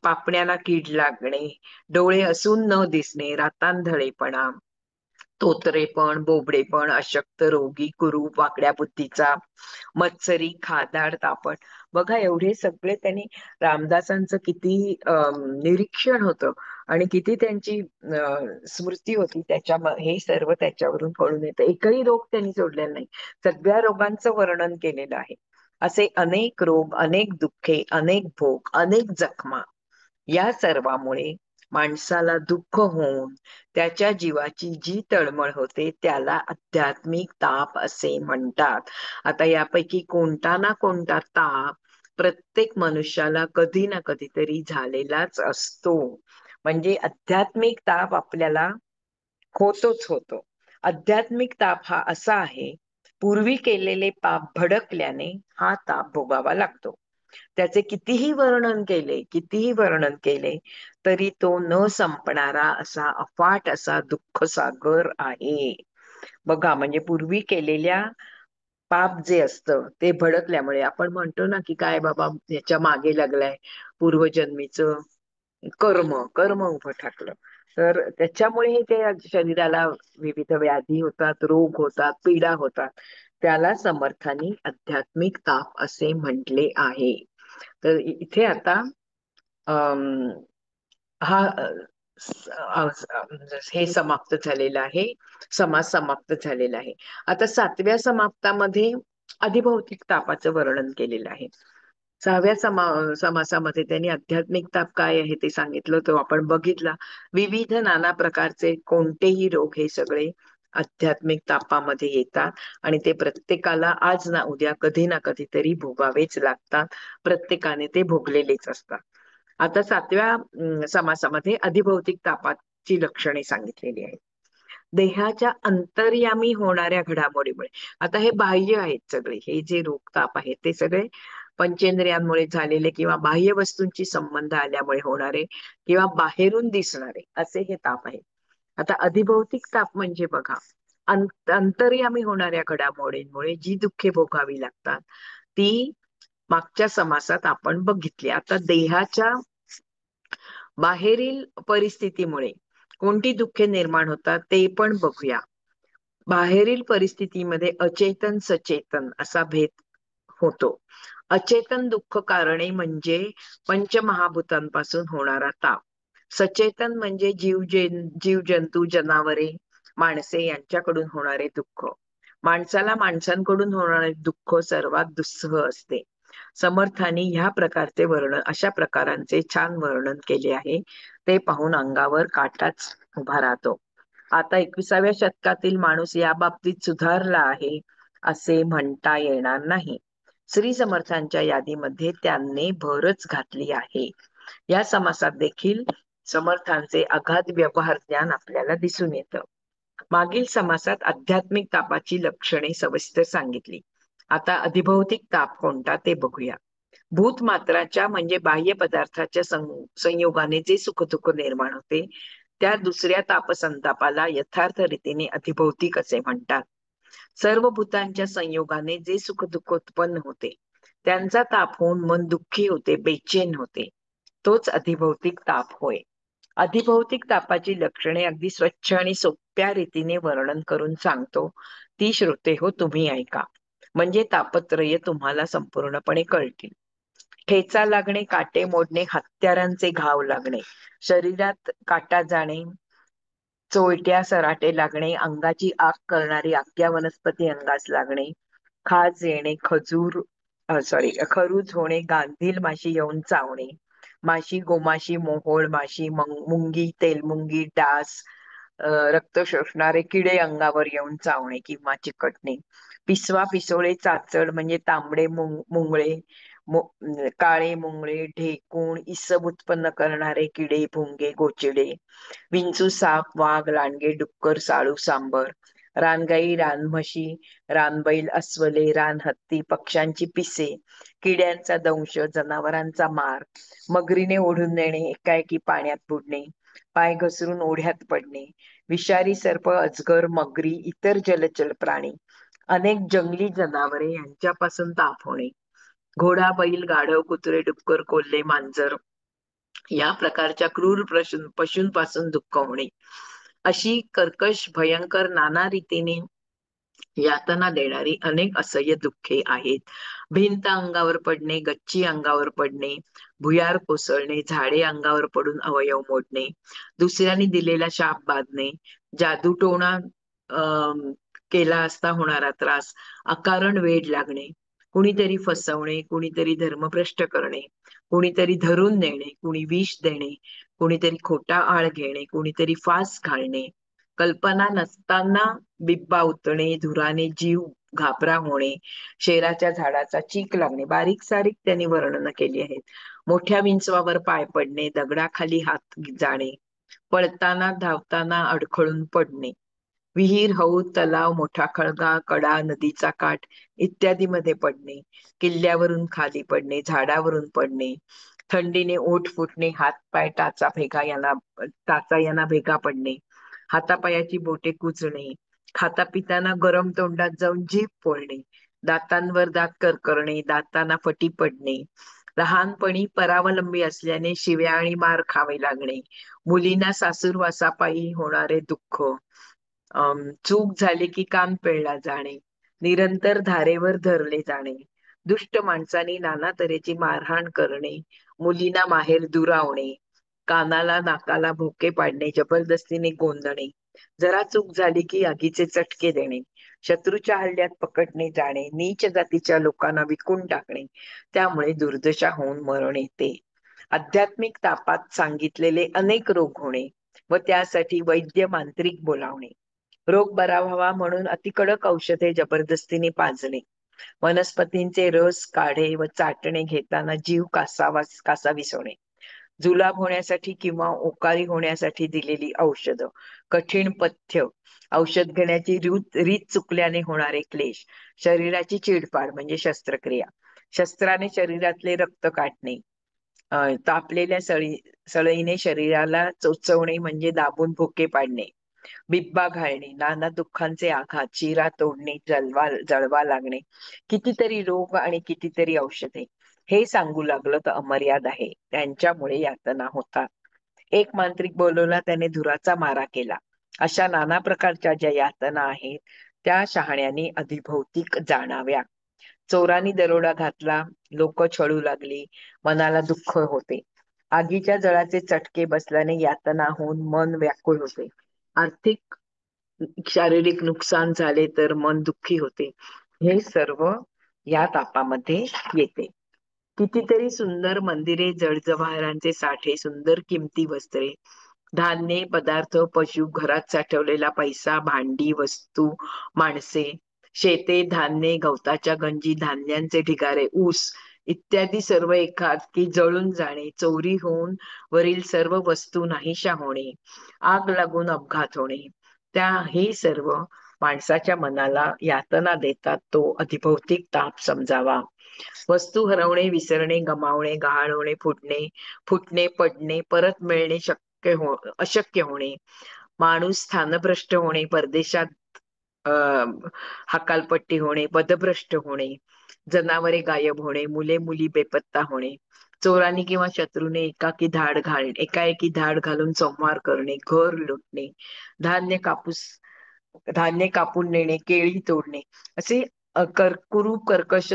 पापण्याला कीड लागणे, डोळे असून न दिसणे, रातांधळेपणा, तोतरेपण, बोबडेपण, अशक्त, रोगी, कुरूप, वाकड्या बुद्धीचा, मत्सरी, खादाड, तापट. बघा एवढे सगळे त्यांनी रामदासांचं किती निरीक्षण होतं आणि किती त्यांची स्मृती होती त्याच्या हे सर्व त्याच्यावरून कळून येतं. एकही रोग त्यांनी सोडलेला नाही. सगळ्या रोगांचं वर्णन केलेलं आहे. असे अनेक रोग, अनेक दुःखे, अनेक भोग, अनेक जखमा, या सर्वामुळे माणसाला दुःख होऊन त्याच्या जीवाची जी तळमळ होते त्याला आध्यात्मिक ताप असे म्हणतात. आता यापैकी कोणता ना कोणता ताप प्रत्येक मनुष्याला कधी ना कधीतरी झालेलाच असतो. म्हणजे आध्यात्मिक ताप आपल्याला होतोच होतो. आध्यात्मिक ताप हा असा आहे, पूर्वी केलेले पाप भडकल्याने हा ताप भोगावा लागतो. त्याचे कितीही वर्णन केले तरी तो न संपणारा असा अफाट असा दुःख सागर आहे. बघा म्हणजे पूर्वी केलेल्या पाप जे असतं ते भडकल्यामुळे आपण म्हणतो ना की काय बाबा याच्या मागे लागलाय, पूर्वजन्मीचं कर्म उभं ठाकलं, तर त्याच्यामुळे ते शरीराला विविध व्याधी होतात, रोग होतात, पीडा होतात. त्याला समर्थांनी आध्यात्मिक ताप असे म्हटले आहे. तर इथे आता हा हे समाप्त झालेलं आहे, समास समाप्त झालेला आहे. आता 7व्या समाप्तामध्ये अधिभौतिक तापाचं वर्णन केलेलं आहे. 6व्या समासामध्ये त्यांनी आध्यात्मिक ताप काय आहे ते सांगितलं, तो आपण बघितला. विविध नाना प्रकारचे कोणतेही रोग हे सगळे आध्यात्मिक तापामध्ये येतात आणि ते प्रत्येकाला आज ना उद्या कधी ना कधीतरी भोगावेच लागतात. प्रत्येकाने ते भोगलेलेच असतात. आता 7व्या समासामध्ये अधिभौतिक तापाची लक्षणे सांगितलेली आहेत. देहाच्या अंतर्यामी होणाऱ्या घडामोडीमुळे, आता हे बाह्य आहेत सगळे, हे जे रोग ताप आहेत ते सगळे पंचेंद्रियांमुळे झालेले किंवा बाह्य वस्तूंची संबंध आल्यामुळे होणारे किंवा बाहेरून दिसणारे असे हे ताप आहेत. आता अधिभौतिक ताप म्हणजे बघा, अंतर्यामी होणाऱ्या घडामोडींमुळे जी दुःखे भोगावी लागतात ती मागच्या समासात आपण बघितली. आता देहाच्या बाहेरील परिस्थितीमुळे कोणती दुःखे निर्माण होतात ते पण बघूया. बाहेरील परिस्थितीमध्ये अचेतन सचेतन असा भेद होतो. अचेतन दुःख कारणे म्हणजे पंचमहाभूतांपासून होणारा ताप. सचेतन म्हणजे जीव जंतू, जनावरे, माणसे यांच्याकडून होणारे दुःख. माणसाला माणसांकडून होणारे दुःख सर्वात दुस्सह असते. समर्थांनी ह्या प्रकारचे अशा प्रकारांचे छान वर्णन केले आहे. ते पाहून अंगावर काटाच उभा राहतो. आता 21व्या शतकातील माणूस या बाबतीत सुधारला आहे असे म्हणता येणार नाही. श्री समर्थांच्या यादीमध्ये त्यांनी भरच घातली आहे. या समासात देखील समर्थांचे अगाध व्यवहार ज्ञान आपल्याला दिसून येतं. मागील समासात आध्यात्मिक तापाची लक्षणे सविस्तर सांगितली. आता अधिभौतिक ताप कोणता ते बघूया. भूतमात्राच्या म्हणजे बाह्य पदार्थाच्या संयोगाने जे सुखदुःख निर्माण होते त्या दुसऱ्या तापसंतापाला यथार्थ रीतीने अधिभौतिक असे म्हणतात. सर्व भूतांच्या संयोगाने जे सुखदुःख उत्पन्न होते त्यांचा ताप होऊन मन दुःखी होते, बेचैन होते, तोच अधिभौतिक ताप होय. अधिभौतिक तापाची लक्षणे अगदी स्वच्छ आणि सोप्या रीतीने वर्णन करून सांगतो. ती श्रोते हो तुम्ही ऐका, म्हणजे तापत्रय तुम्हाला संपूर्णपणे कळतील. ठेचा लागणे, काटे मोडणे, हत्यारांचे घाव लागणे, शरीरात काटा जाणे, चोळट्या सराटे लागणे, अंगाची आग करणारी आग्या वनस्पती अंगास लागणे, खाज येणे, खरूज होणे, गांधील माशी येऊन चावणे, माशी, गोमाशी, मोहोळ माशी, मुंगी, तेलमुंगी, डास, रक्त शोषणारे किडे अंगावर येऊन चावणे किंवा चिकटणे, पिसवा, पिसोळे, चाचड म्हणजे तांबडे मुंगळे, काळे मुंगळे, ढेकूण, इसब उत्पन्न करणारे किडे, भुंगे, गोचिडे, विंचू, साप, वाघ, लांडगे, डुक्कर, साळू, सांबर, रानगाई, रानम्हशी, रानबैल, अस्वले, रानहत्ती, पक्ष्यांची पिसे, किड्यांचा दंश, जनावरांचा मार, मगरीने ओढून नेणे, एकाएकी पाण्यात बुडणे, पाय घसरून ओढ्यात पडणे, विषारी सर्प, अजगर, मगरी, इतर जलचर प्राणी, अनेक जंगली जनावरे यांच्यापासून ताप होणे, घोडा, बैल, गाढव, कुत्रे, डुक्कर, कोल्हे, मांजर या प्रकारच्या क्रूर पशूंपासून दुःख होणे, अशी कर्कश, भयंकर, नाना रीतीने यातना देणारी अनेक असह्य दुःखे आहेत. भिंत अंगावर पडणे, गच्ची अंगावर पडणे, भुयार कोसळणे, झाडे अंगावर पडून अवयव मोडणे, दुसऱ्यांनी दिलेला शाप बांधणे, जादूटोणा केला असता होणारा त्रास, अकारण वेड लागणे, कुणीतरी फसवणे, कुणीतरी धर्मभ्रष्ट करणे, कुणीतरी धरून नेणे, कुणी विष देणे, कुणीतरी खोटा आळ घेणे, कुणीतरी फास घालणे, कल्पना नसताना बिब्बा उतणे, धुराने जीव घाबरा होणे, शेराच्या झाडाचा चीक लागणे, बारीक सारीक त्यांनी वर्णन केली आहेत. मोठ्या विंचवावर पाय पडणे, दगडाखाली हात जाणे, पळताना धावताना अडखळून पडणे, विहीर, हौद, तलाव, मोठा खळगा, कडा, नदीचा काठ इत्यादी मध्ये पडणे, किल्ल्यावरून खाली पडणे, झाडावरून पडणे, थंडीने ओठ फुटणे, हातपाय टाचा यांना भेगा पडणे, हातापायाची बोटे कुजणे, खाता पिताना गरम तोंडात जाऊन जीभ पोळणे, दातांवर दात करणे, दातांना फटी पडणे, लहानपणी परावलंबी असल्याने शिव्या आणि मार खावे लागणे, मुलींना सासूरवासापायी होणारे दुःख, चूक झाली की कान पिळला जाणे, निरंतर धारेवर धरले जाणे, दुष्ट माणसांनी नाना तऱ्हेची मारहाण करणे, मुलींना माहेर दुरावणे, कानाला नाकाला भोके पाडणे, जबरदस्तीने गोंदणे, जरा चूक झाली की आगीचे चटके देणे, शत्रूच्या हल्ल्यात पकडणे जाणे, नीच जातीच्या लोकांना विकून टाकणे, त्यामुळे दुर्दशा होऊन मरण येते. आध्यात्मिक तापात सांगितलेले अनेक रोग होणे व त्यासाठी वैद्य मांत्रिक बोलावणे, रोग बरा व्हावा म्हणून अतिकडक औषधे जबरदस्तीने पाजणे, वनस्पतींचे रस, काढे व चाटणे घेताना जीव कासावीस होणे, जुलाब होण्यासाठी किंवा ओकारी होण्यासाठी दिलेली औषध, कठीण पथ्य, औषध घेण्याची रीत चुकल्याने होणारे क्लेश, शरीराची चिडपाड म्हणजे शस्त्रक्रिया, शस्त्राने शरीरातले रक्त काढणे, तापलेल्या सळईने शरीराला चोचवणे म्हणजे दाबून भुके पाडणे, बिब्बा घालणे, नाना दुःखांचे आघात, चिरा तोडणे, जळवा लागणे, कितीतरी रोग आणि कितीतरी औषधे, हे सांगू लागलं तर अमर्याद आहे. त्यांच्यामुळे यातना होतात. एक मांत्रिक बोलवला, त्याने धुराचा मारा केला. अशा नाना प्रकारच्या ज्या यातना आहेत त्या शहाण्याने अधिभौतिक जाणाव्या. चोरांनी दरोडा घातला, लोक छळू लागली, मनाला दुःख होते. आगीच्या जळाचे चटके बसल्याने यातना होऊन मन व्याकुळ होते. आर्थिक शारीरिक नुकसान झाले तर मन दुःखी होते. हे सर्व या तापामध्ये येते. कितीतरी सुंदर मंदिरे, जडजवाहरांचे साठे, सुंदर किमती वस्त्रे, धान्य पदार्थ, पशु, घरात साठवलेला पैसा, भांडी, वस्तू, माणसे, शेते, धान्य, गवताच्या गंजी, धान्यांचे ढिगारे, ऊस इत्यादी सर्व एकाकी जळून जाणे, चोरी होऊन वरील सर्व वस्तू नाहीशा होणे, आग लागून अपघात होणे, हे सर्व माणसाच्या मनाला यातना देतात. तो अधिभौतिक ताप समजावा. वस्तू हरवणे, विसरणे, गमावणे, गहाळ होणे, फुटणे, पडणे, परत मिळणे अशक्य होणे, माणूस स्थानभ्रष्ट होणे, परदेशात हकालपट्टी होणे, पदभ्रष्ट होणे, जनावरे गायब होणे, मुले मुली बेपत्ता होणे, चोरांनी किंवा शत्रूने एकाएकी धाड घालून संहार करणे, घर लुटणे, धान्य कापून नेणे, केळी तोडणे, असे कुरूप कर्कश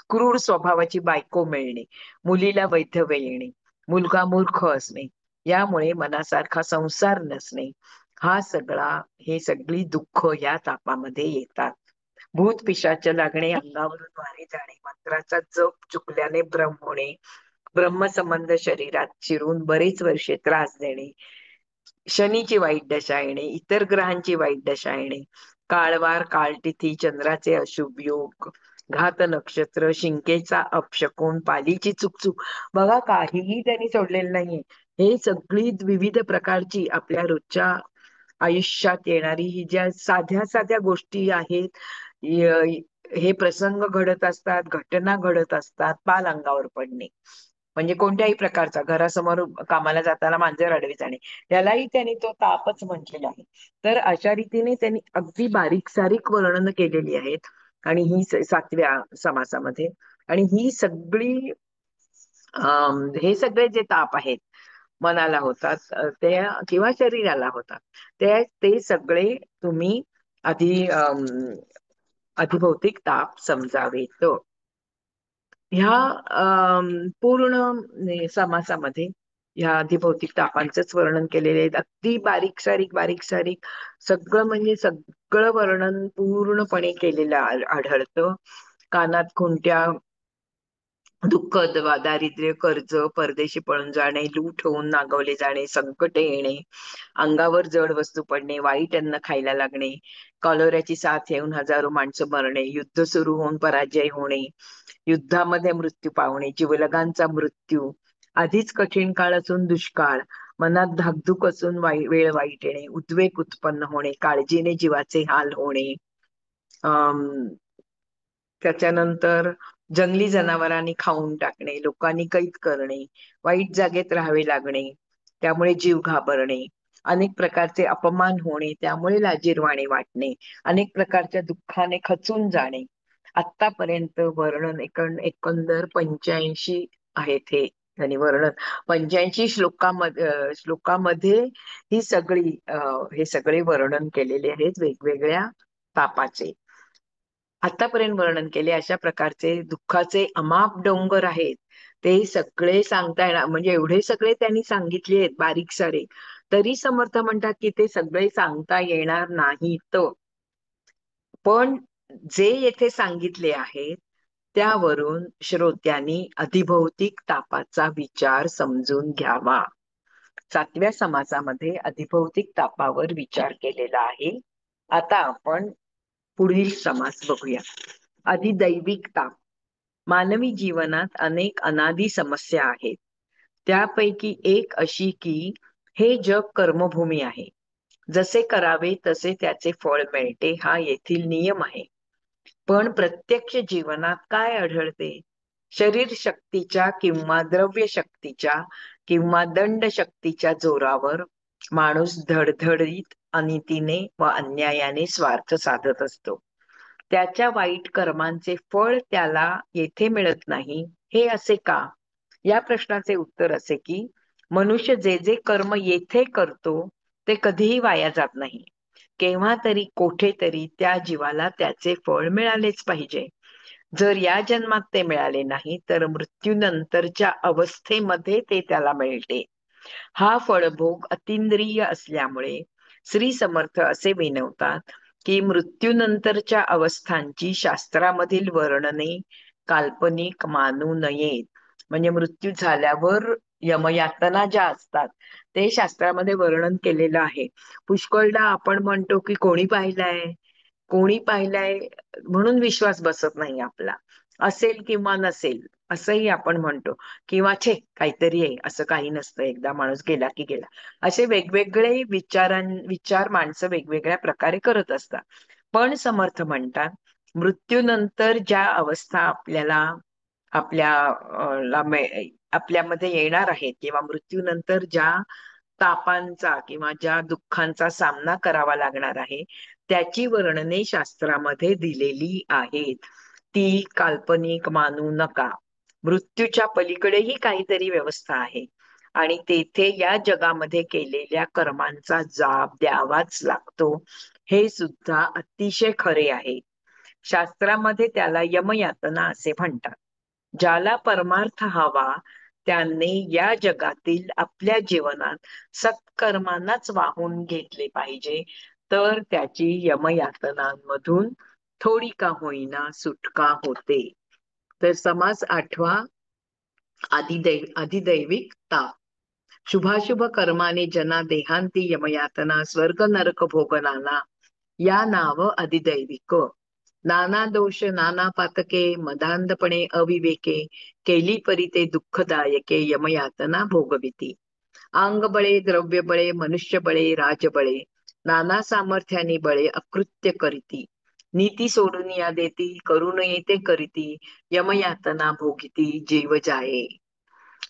क्रूर स्वभावाची बायको मिळणे, मुलीला वैधव्य येणे, मुलगा मूर्ख असणे, यामुळे मनासारखा संसार नसणे, हे सगळी दुःख या तापामध्ये येतात. भूत पिशाच लागणे, अंगावरून वारे जाणे, मंत्राचा जप चुकल्याने भ्रम होणे, ब्रह्मसंबंध शरीरात शिरून बरेच वर्षे त्रास देणे, शनीची वाईट दशा येणे, इतर ग्रहांची वाईट दशा येणे, काळवार काळतिथी, चंद्राचे अशुभ योग, घात नक्षत्र, शिंकेचा अपशकुन, पालीची चुकचुक, बघा काहीही त्यांनी सोडलेलं नाहीये. हे सगळी विविध प्रकारची आपल्या रोजच्या आयुष्यात येणारी ही ज्या साध्या साध्या गोष्टी आहेत, हे प्रसंग घडत असतात, घटना घडत असतात. पाल अंगावर पडणे म्हणजे कोणत्याही प्रकारचा, घरासमोर कामाला जाताना मांजर आडवे जाणे, त्यालाही त्यांनी तो तापच म्हटलेला आहे. तर अशा रीतीने त्यांनी अगदी बारीक सारीक वर्णन केलेली आहेत आणि ही 7व्या समासामध्ये. आणि ही सगळी हे सगळे जे ताप आहेत मनाला होतात ते किंवा शरीराला होतात, ते सगळे तुम्ही आधी अधिभौतिक ताप समजावेत. ह्या पूर्ण समासामध्ये ह्या अधिभौतिक तापांचंच वर्णन केलेले आहेत. अगदी बारीक सारीक सगळं, म्हणजे सगळं वर्णन पूर्णपणे केलेलं आढळतं. कानात खुंट्या, दुःख, दारिद्र्य, कर्ज, परदेशी पळून जाणे, लूट होऊन नागवले जाणे, संकटे येणे, अंगावर जड वस्तू पडणे, वाईट अन्न खायला लागणे, कॉलोऱ्याची साथ येऊन हजारो माणसं मरणे, युद्ध सुरू होऊन पराजय होणे, युद्धामध्ये मृत्यू पावणे, जीवलगांचा मृत्यू, आधीच कठीण काळ असून दुष्काळ, मनात धाकधूक असून वेळ वाईट येणे, उद्वेग उत्पन्न होणे, काळजीने जीवाचे हाल होणे, त्याच्यानंतर जंगली जनावरांनी खाऊन टाकणे, लोकांनी कैद करणे, वाईट जागेत राहावे लागणे, त्यामुळे जीव घाबरणे, अनेक प्रकारचे अपमान होणे, त्यामुळे लाजिरवाणे वाटणे, अनेक प्रकारच्या दुःखाने खचून जाणे. आतापर्यंत वर्णन एकंदर 85 आहेत. हे वर्णन 85 श्लोकामध्ये ही हे सगळे वर्णन केलेले आहेत वेगवेगळ्या तापाचे. आतापर्यंत वर्णन केले अशा प्रकारचे दुःखाचे अमाप डोंगर आहेत, ते सगळे सांगता येणार, म्हणजे एवढे सगळे त्यांनी सांगितले आहेत बारीक सारे, तरी समर्थ म्हणतात की ते सगळे सांगता येणार नाहीत. पण जे येथे सांगितले आहेत त्यावरून श्रोत्यांनी अधिभौतिक तापाचा विचार समजून घ्यावा. 7व्या समासामध्ये अधिभौतिक तापावर विचार केलेला आहे. आता आपण पुढील समास बघूया. अधिदैविक ताप. मानवी जीवनात अनेक अनादी समस्या आहेत. त्यापैकी एक अशी की हे जग कर्मभूमी आहे. जसे करावे तसे त्याचे फळ मिळते, हा येथील नियम आहे. पण प्रत्यक्ष जीवनात काय आढळते? शरीर शक्तीच्या किंवा द्रव्य शक्तीच्या किंवा दंड शक्तीच्या जोरावर माणूस धडधडीत अनितीने व अन्यायाने स्वार्थ साधत असतो. त्याच्या वाईट कर्मांचे फळ त्याला येथे मिळत नाही, हे असे का? या प्रश्नाचे उत्तर असे की मनुष्य जे जे कर्म येथे करतो ते कधीही वाया जात नाही. केव्हा तरी कोठेतरी त्या जीवाला त्याचे फळ मिळालेच पाहिजे. जर या जन्मात ते मिळाले नाही तर मृत्यूनंतरच्या अवस्थेमध्ये ते त्याला मिळते. हा फळभोग अतिंद्रिय असल्यामुळे श्री समर्थ असे विनवतात की मृत्यूनंतरच्या अवस्थांची शास्त्रामधील वर्णने काल्पनिक मानू नयेत. म्हणजे मृत्यू झाल्यावर यमयातना ज्या असतात ते शास्त्रामध्ये वर्णन केलेलं आहे. पुष्कळदा आपण म्हणतो की कोणी पाहिलाय म्हणून विश्वास बसत नाही आपला. असेल किंवा नसेल असंही आपण म्हणतो, किंवा काहीतरी आहे, असं काही नसतं, एकदा माणूस गेला की गेला. असे वेगवेगळे विचार माणसं वेगवेगळ्या प्रकारे करत असतात. पण समर्थ म्हणतात मृत्यूनंतर ज्या अवस्था आपल्यामध्ये येणार आहेत किंवा मृत्यूनंतर ज्या तापांचा किंवा ज्या दुःखांचा सामना करावा लागणार आहे त्याची वर्णने शास्त्रामध्ये दिलेली आहेत. ती काल्पनिक मानू नका. मृत्यूच्या पलीकडेही काहीतरी व्यवस्था आहे आणि तेथे या जगामध्ये केलेल्या कर्मांचा जाब द्यावाच लागतो, हे सुद्धा अतिशय खरे आहे. शास्त्रामध्ये त्याला यमयातना असे म्हणतात. ज्याला परमार्थ हवा त्याने या जगातील आपल्या जीवनात सत्कर्मांनाच वाहून घेतले पाहिजे, तर त्याची यमयातनांमधून थोडी का होईना सुटका होते. तर समास 8वा अधिदैविक ताप. शुभाशुभ कर्माने जना देहांती यमयातना स्वर्ग नरक भोग नाना या नाव अधिदैविक. नाना दोष नाना पातके मदांधपणे अविवेके केली परी ते दुःखदायके यमयातना भोगविती. अंग बळे द्रव्य बळे मनुष्य बळे राजबळे नाना सामर्थ्याने बळे अकृत्य करीती. नीती सोडून या देती करू नये ते करीती यमयातना भोगिती जीव जाये.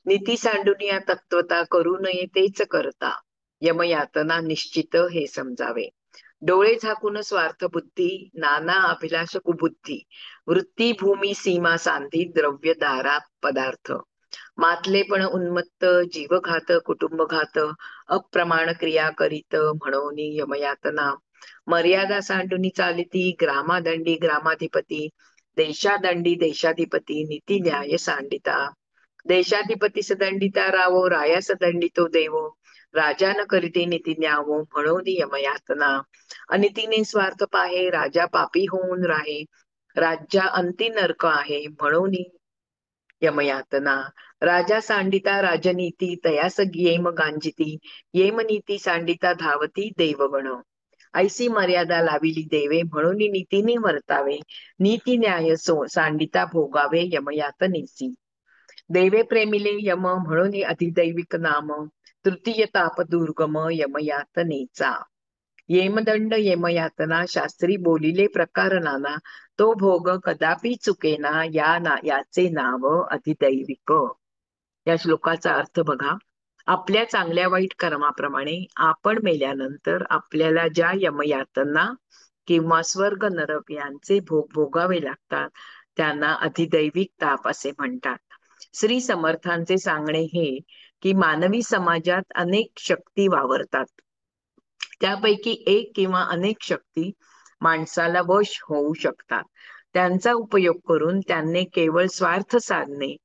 नीती सांडून या तत्वता करू नये तेच करता यमयातना निश्चित हे समजावे. डोळे झाकून स्वार्थ बुद्धी नाना अभिलाष कुबुद्धी वृत्ती भूमी सीमा सांधी द्रव्य दारा पदार्थ मातले पण उन्मत्त जीवघात कुटुंबघात अप्रमाण क्रिया करीत म्हणून यमयातना. मर्यादा सांडून चालिती ग्रामादंडी ग्रामाधिपती देशादंडी देशाधिपती नीती न्याय सांडिता. देशाधिपतीस दंडिता रावो रायास दंडितो देवो राजा न करीते नीती न्यावो म्हणून यमयातना. अनितीने स्वार्थ पाहे राजा पापी होऊन राहे राज्या अंती नरक आहे म्हणून यमयातना. राजा सांडिता राजनीती तयास येम गांजिती येमनीती सांडिता धावती देवगण. ऐसी मर्यादा लाविली देवे म्हणून नीतीने वर्तावे नीती न्याय सांडिता भोगावे यमयातनेसी. देवे प्रेमिले यम म्हणून अधिदैविक नाम तृतीय ताप दुर्गम यमयातनेचा. येमदंड यमयातना शास्त्री बोलिले प्रकार नाना तो भोग कदापि चुकेना याचे नाव अधिदैविक. या श्लोकाचा अर्थ बघा. आपल्या चांगल्या वाईट कर्माप्रमाणे आपण मेल्यानंतर आपल्याला ज्या यमयातना किंवा स्वर्ग नरक यांचे भोग भोगावे लागतात त्यांना अधिदैविक ताप असे म्हणतात. श्री समर्थांचे सांगणे हे की मानवी समाजात अनेक शक्ती वावरतात. त्यापैकी एक किंवा अनेक शक्ती माणसाला वश होऊ शकतात. त्यांचा उपयोग करून त्यांनी केवळ स्वार्थ साधणे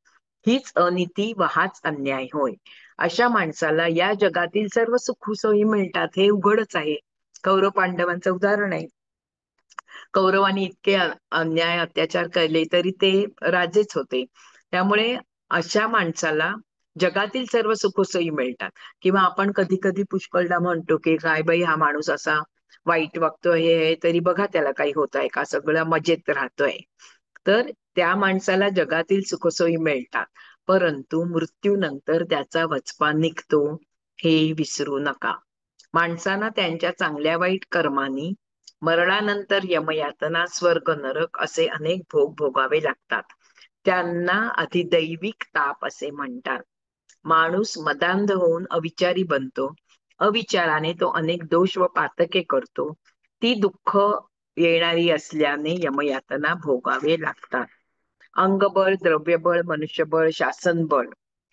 हीच अनिती व हाच अन्याय होय. अशा माणसाला या जगातील सर्व सुखसोयी मिळतात हे उघडच आहे. कौरव पांडवांचं उदाहरण आहे. कौरवांनी इतके अन्याय अत्याचार केले तरी ते राजेच होते. त्यामुळे अशा माणसाला जगातील सर्व सुखसोयी मिळतात. किंवा आपण कधी कधी पुष्कळदा म्हणतो की काय बाई हा माणूस असा वाईट वागतोय हे तरी बघा त्याला काही होत आहे का, सगळं मजेत राहतोय. तर त्या माणसाला जगातील सुखसोयी मिळतात, परंतु मृत्यूनंतर त्याचा वचपा निघतो हे विसरू नका. माणसांना त्यांच्या चांगल्या वाईट कर्मांनी मरणानंतर यमयातना स्वर्ग नरक असे अनेक भोग भोगावे लागतात. त्यांना अधिदैविक ताप असे म्हणतात. माणूस मदांध होऊन अविचारी बनतो. अविचाराने तो अनेक दोष व पातके करतो. ती दुःख येणारी असल्याने यमयातना भोगावे लागतात. अंगबळ द्रव्यबळ मनुष्यबळ शासनबळ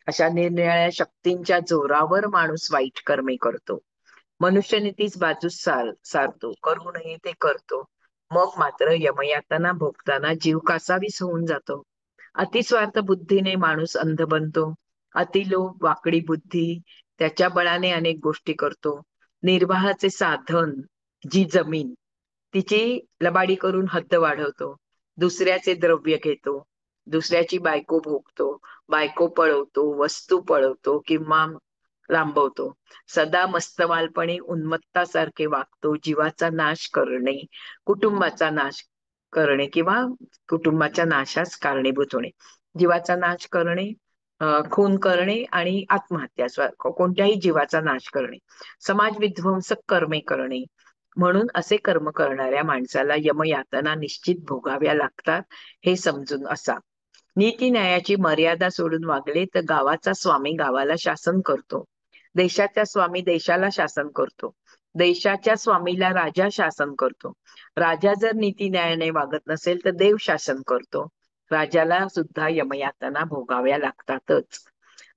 अशा निरनिराळ्या शक्तींच्या जोरावर माणूस वाईट कर्मे करतो. मनुष्यनीतीच बाजूस सारतो करू नये ते करतो. मग मात्र यमयातना भोगताना जीव कासावीस होऊन जातो. अतिस्वार्थ बुद्धीने माणूस अंध बनतो. अतिलोभ वाकडी बुद्धी त्याच्या बळाने अनेक गोष्टी करतो. निर्वाहाचे साधन जी जमीन तिची लबाडी करून हद्द वाढवतो. दुसऱ्याचे द्रव्य घेतो, दुसऱ्याची बायको भोगतो, बायको पळवतो, वस्तू पळवतो किंवा लांबवतो. सदा मस्तवालपणे उन्मत्तासारखे वागतो. जीवाचा नाश करणे, कुटुंबाचा नाश करणे किंवा कुटुंबाच्या नाशास कारणीभूत होणे, जीवाचा नाश करणे, खून करणे आणि आत्महत्या, कोणत्याही जीवाचा नाश करणे, समाज विध्वंसक कर्मे करणे. म्हणून असे कर्म करणाऱ्या माणसाला यमयातना निश्चित भोगाव्या लागतात हे समजून असा. नीती न्यायाची मर्यादा सोडून वागले तर गावाचा स्वामी गावाला शासन करतो. देशाचा स्वामी देशाला शासन करतो. देशाच्या स्वामीला राजा शासन करतो. राजा जर नीती न्यायाने वागत नसेल तर देव शासन करतो. राजाला सुद्धा यमयातना भोगाव्या लागतातच.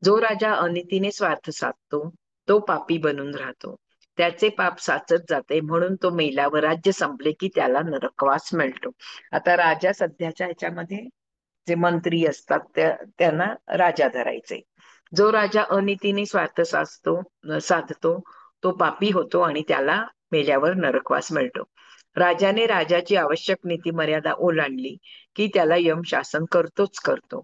जो राजा अनितीने स्वार्थ साधतो तो पापी बनून राहतो. त्याचे पाप साचत जाते, म्हणून तो मेल्यावर राज्य संपले की त्याला नरकवास मिळतो. आता राजा सध्याच्या ह्याच्यामध्ये जे मंत्री असतात त्यांना राजा धरायचे. जो राजा अनितीने स्वार्थ साधतो तो पापी होतो आणि त्याला मेल्यावर नरकवास मिळतो. राजाने राजाची आवश्यक नीती मर्यादा ओलांडली की त्याला यम शासन करतोच करतो.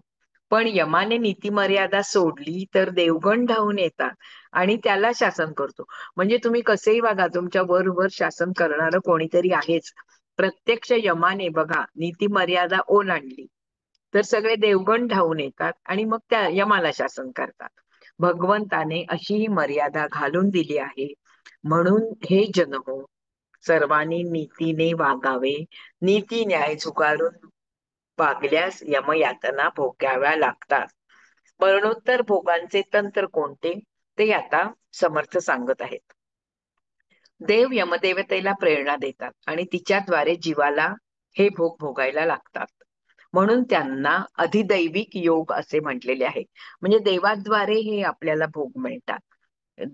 पण यमाने नीती मर्यादा सोडली तर देवगण धावून येतात आणि त्याला शासन करतो. म्हणजे तुम्ही कसेही वागा, तुमच्या वर शासन करणारं कोणीतरी आहेच. प्रत्यक्ष यमाने बघा नीती मर्यादा ओलांडली तर सगळे देवगण धावून येतात आणि मग त्या यमाला शासन करतात. भगवंताने अशी ही मर्यादा घालून दिली आहे. म्हणून हे जन हो, सर्वांनी नीतीने वागावे. नीती न्याय झुगारून वागल्यास यमयातना भोगाव्या लागतात. मरणोत्तर भोगांचे तंत्र कोणते ते आता समर्थ सांगत आहेत. देव यमदेवतेला प्रेरणा देतात आणि तिच्याद्वारे जीवाला हे भोग भोगायला लागतात. म्हणून त्यांना अधिदैविक योग असे म्हटलेले आहे. म्हणजे देवाद्वारे हे आपल्याला भोग मिळतात.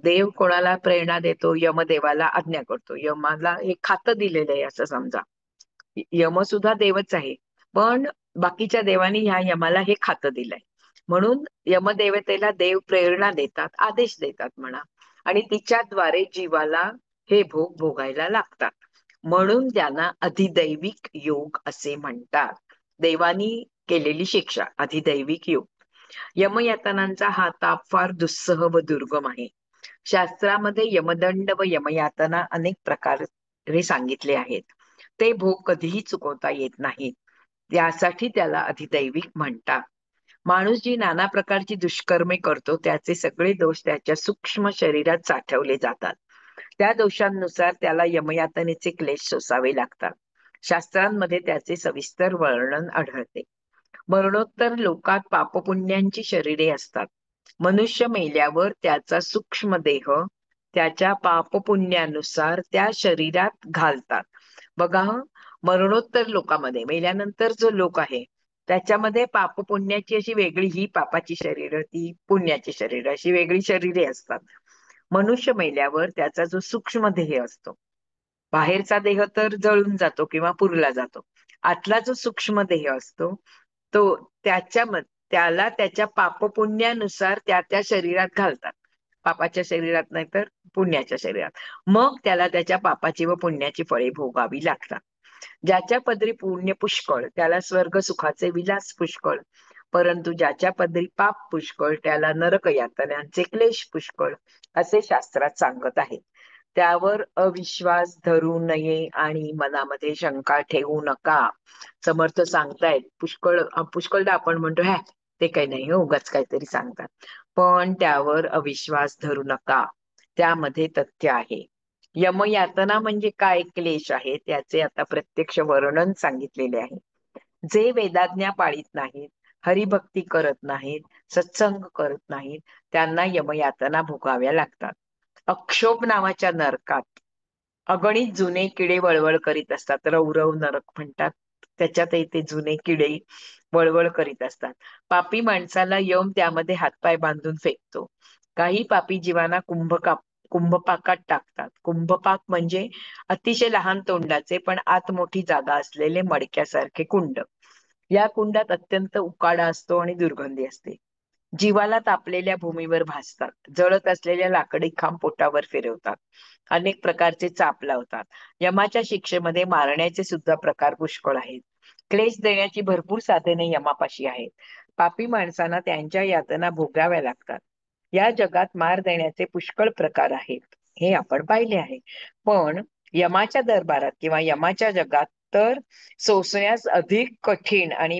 देव कोणाला प्रेरणा देतो? यमदेवाला आज्ञा करतो. यमाला हे खातं दिलेलं आहे असं समजा. यम सुद्धा देवच आहे, पण बाकीच्या देवानी ह्या यमाला हे खातं दिलंय. म्हणून यमदेवतेला देव प्रेरणा देतात, आदेश देतात म्हणा, आणि तिच्याद्वारे जीवाला हे भोग भोगायला लागतात. म्हणून त्यांना अधिदैविक योग असे म्हणतात. देवानी केलेली शिक्षा, अधिदैविक योग. यमयातनांचा हा ताप फार दुस्सह व दुर्गम आहे. शास्त्रामध्ये यमदंड व यमयातना अनेक प्रकारे सांगितले आहेत. ते भोग कधीही चुकवता येत नाहीत. त्यासाठी त्याला अधिदैविक म्हणतात. माणूस जी नाना प्रकारची दुष्कर्मे करतो त्याचे सगळे दोष त्याच्या सूक्ष्म शरीरात साठवले जातात. त्या दोषांनुसार त्याला यमयातनेचे क्लेश सोसावे लागतात. शास्त्रांमध्ये त्याचे सविस्तर वर्णन आढळते. मरणोत्तर लोकात पापपुण्यांची शरीरे असतात. मनुष्य मेल्यावर त्याचा सूक्ष्म देह त्याच्या पापपुण्यानुसार त्या शरीरात घालतात. बघा, मरणोत्तर लोकामध्ये मेल्यानंतर जो लोक आहे त्याच्यामध्ये पापपुण्याची अशी वेगळी, ही पापाची शरीर, ती पुण्याची शरीर, अशी वेगळी शरीरे असतात. मनुष्य मेल्यावर त्याचा जो सूक्ष्म देह असतो, बाहेरचा देह तर जळून जातो किंवा पुरला जातो. आतला जो सूक्ष्म देह असतो तो त्याला त्याच्या पापपुण्यानुसार त्या शरीरात घालतात. पापाच्या शरीरात नाही तर पुण्याच्या शरीरात. मग त्याला त्याच्या पापाची व पुण्याची फळे भोगावी लागतात. ज्याच्या पदरी पुण्य पुष्कळ त्याला स्वर्ग सुखाचे विलास पुष्कळ, परंतु ज्याच्या पदरी पाप पुष्कळ त्याला नरक यातनांचे क्लेश पुष्कळ असे शास्त्रात सांगत आहेत. त्यावर अविश्वास धरू नये आणि मनामध्ये शंका ठेवू नका. समर्थ सांगतायत, पुष्कळदा आपण म्हणतो ह्या ते काही नाही, उगाच काहीतरी सांगतात, पण त्यावर अविश्वास धरू नका. त्यामध्ये तथ्य आहे. यमयातना म्हणजे काय क्लेश आहे त्याचे आता प्रत्यक्ष वर्णन सांगितलेले आहे. जे वेदाज्ञा पाळीत नाहीत, हरिभक्ती करत नाहीत, सत्संग करत नाहीत, त्यांना यमयातना भोगाव्या लागतात. अक्षोभ नावाच्या नरकात अगणित जुने किडे वळवळ करीत असतात. रौरव नरक म्हणतात, त्याच्यातही ते जुने किडे वळवळ करीत असतात. पापी माणसाला यम त्यामध्ये हातपाय बांधून फेकतो. काही पापी जीवांना कुंभपाकात टाकतात. कुंभपाक म्हणजे अतिशय लहान तोंडाचे पण आत मोठी जागा असलेले मडक्यासारखे कुंड. या कुंडात अत्यंत उकाडा असतो आणि दुर्गंधी असते. जीवाला तापलेल्या भूमीवर भासतात. जळत असलेल्या लाकडी खांब पोटावर फिरवतात. अनेक प्रकारचे चाप लावतात. यमाच्या शिक्षेमध्ये मारण्याचे सुद्धा प्रकार पुष्कळ आहेत. क्लेश देण्याची भरपूर साधने यमापाशी आहेत. पापी माणसांना त्यांच्या यातना भोगाव्या लागतात. या जगात मार देण्याचे पुष्कळ प्रकार आहेत, हे आपण पाहिले आहे. पण यमाच्या दरबारात किंवा यमाच्या जगात तर सोसण्यास अधिक कठीण आणि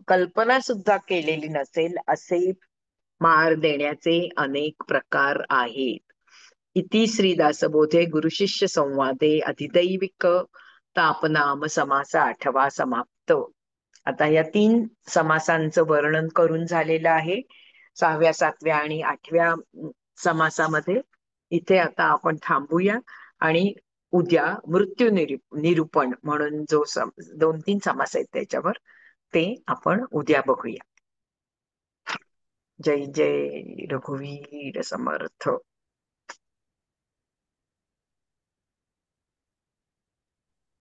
कल्पना सुद्धा केलेली नसेल असे मार देण्याचे अनेक प्रकार आहेत. इति श्रीदासबोधे गुरुशिष्य संवादे अधिदैविक तापनाम समास 8वा समाप्त. आता या 3 समासांचं वर्णन करून झालेलं आहे 6व्या, 7व्या आणि 8व्या समासामध्ये. इथे आता आपण थांबूया आणि उद्या मृत्यू निरूपण म्हणून जो 2-3 समास आहेत त्याच्यावर ते आपण उद्या बघूया. जय जय रघुवीर समर्थ.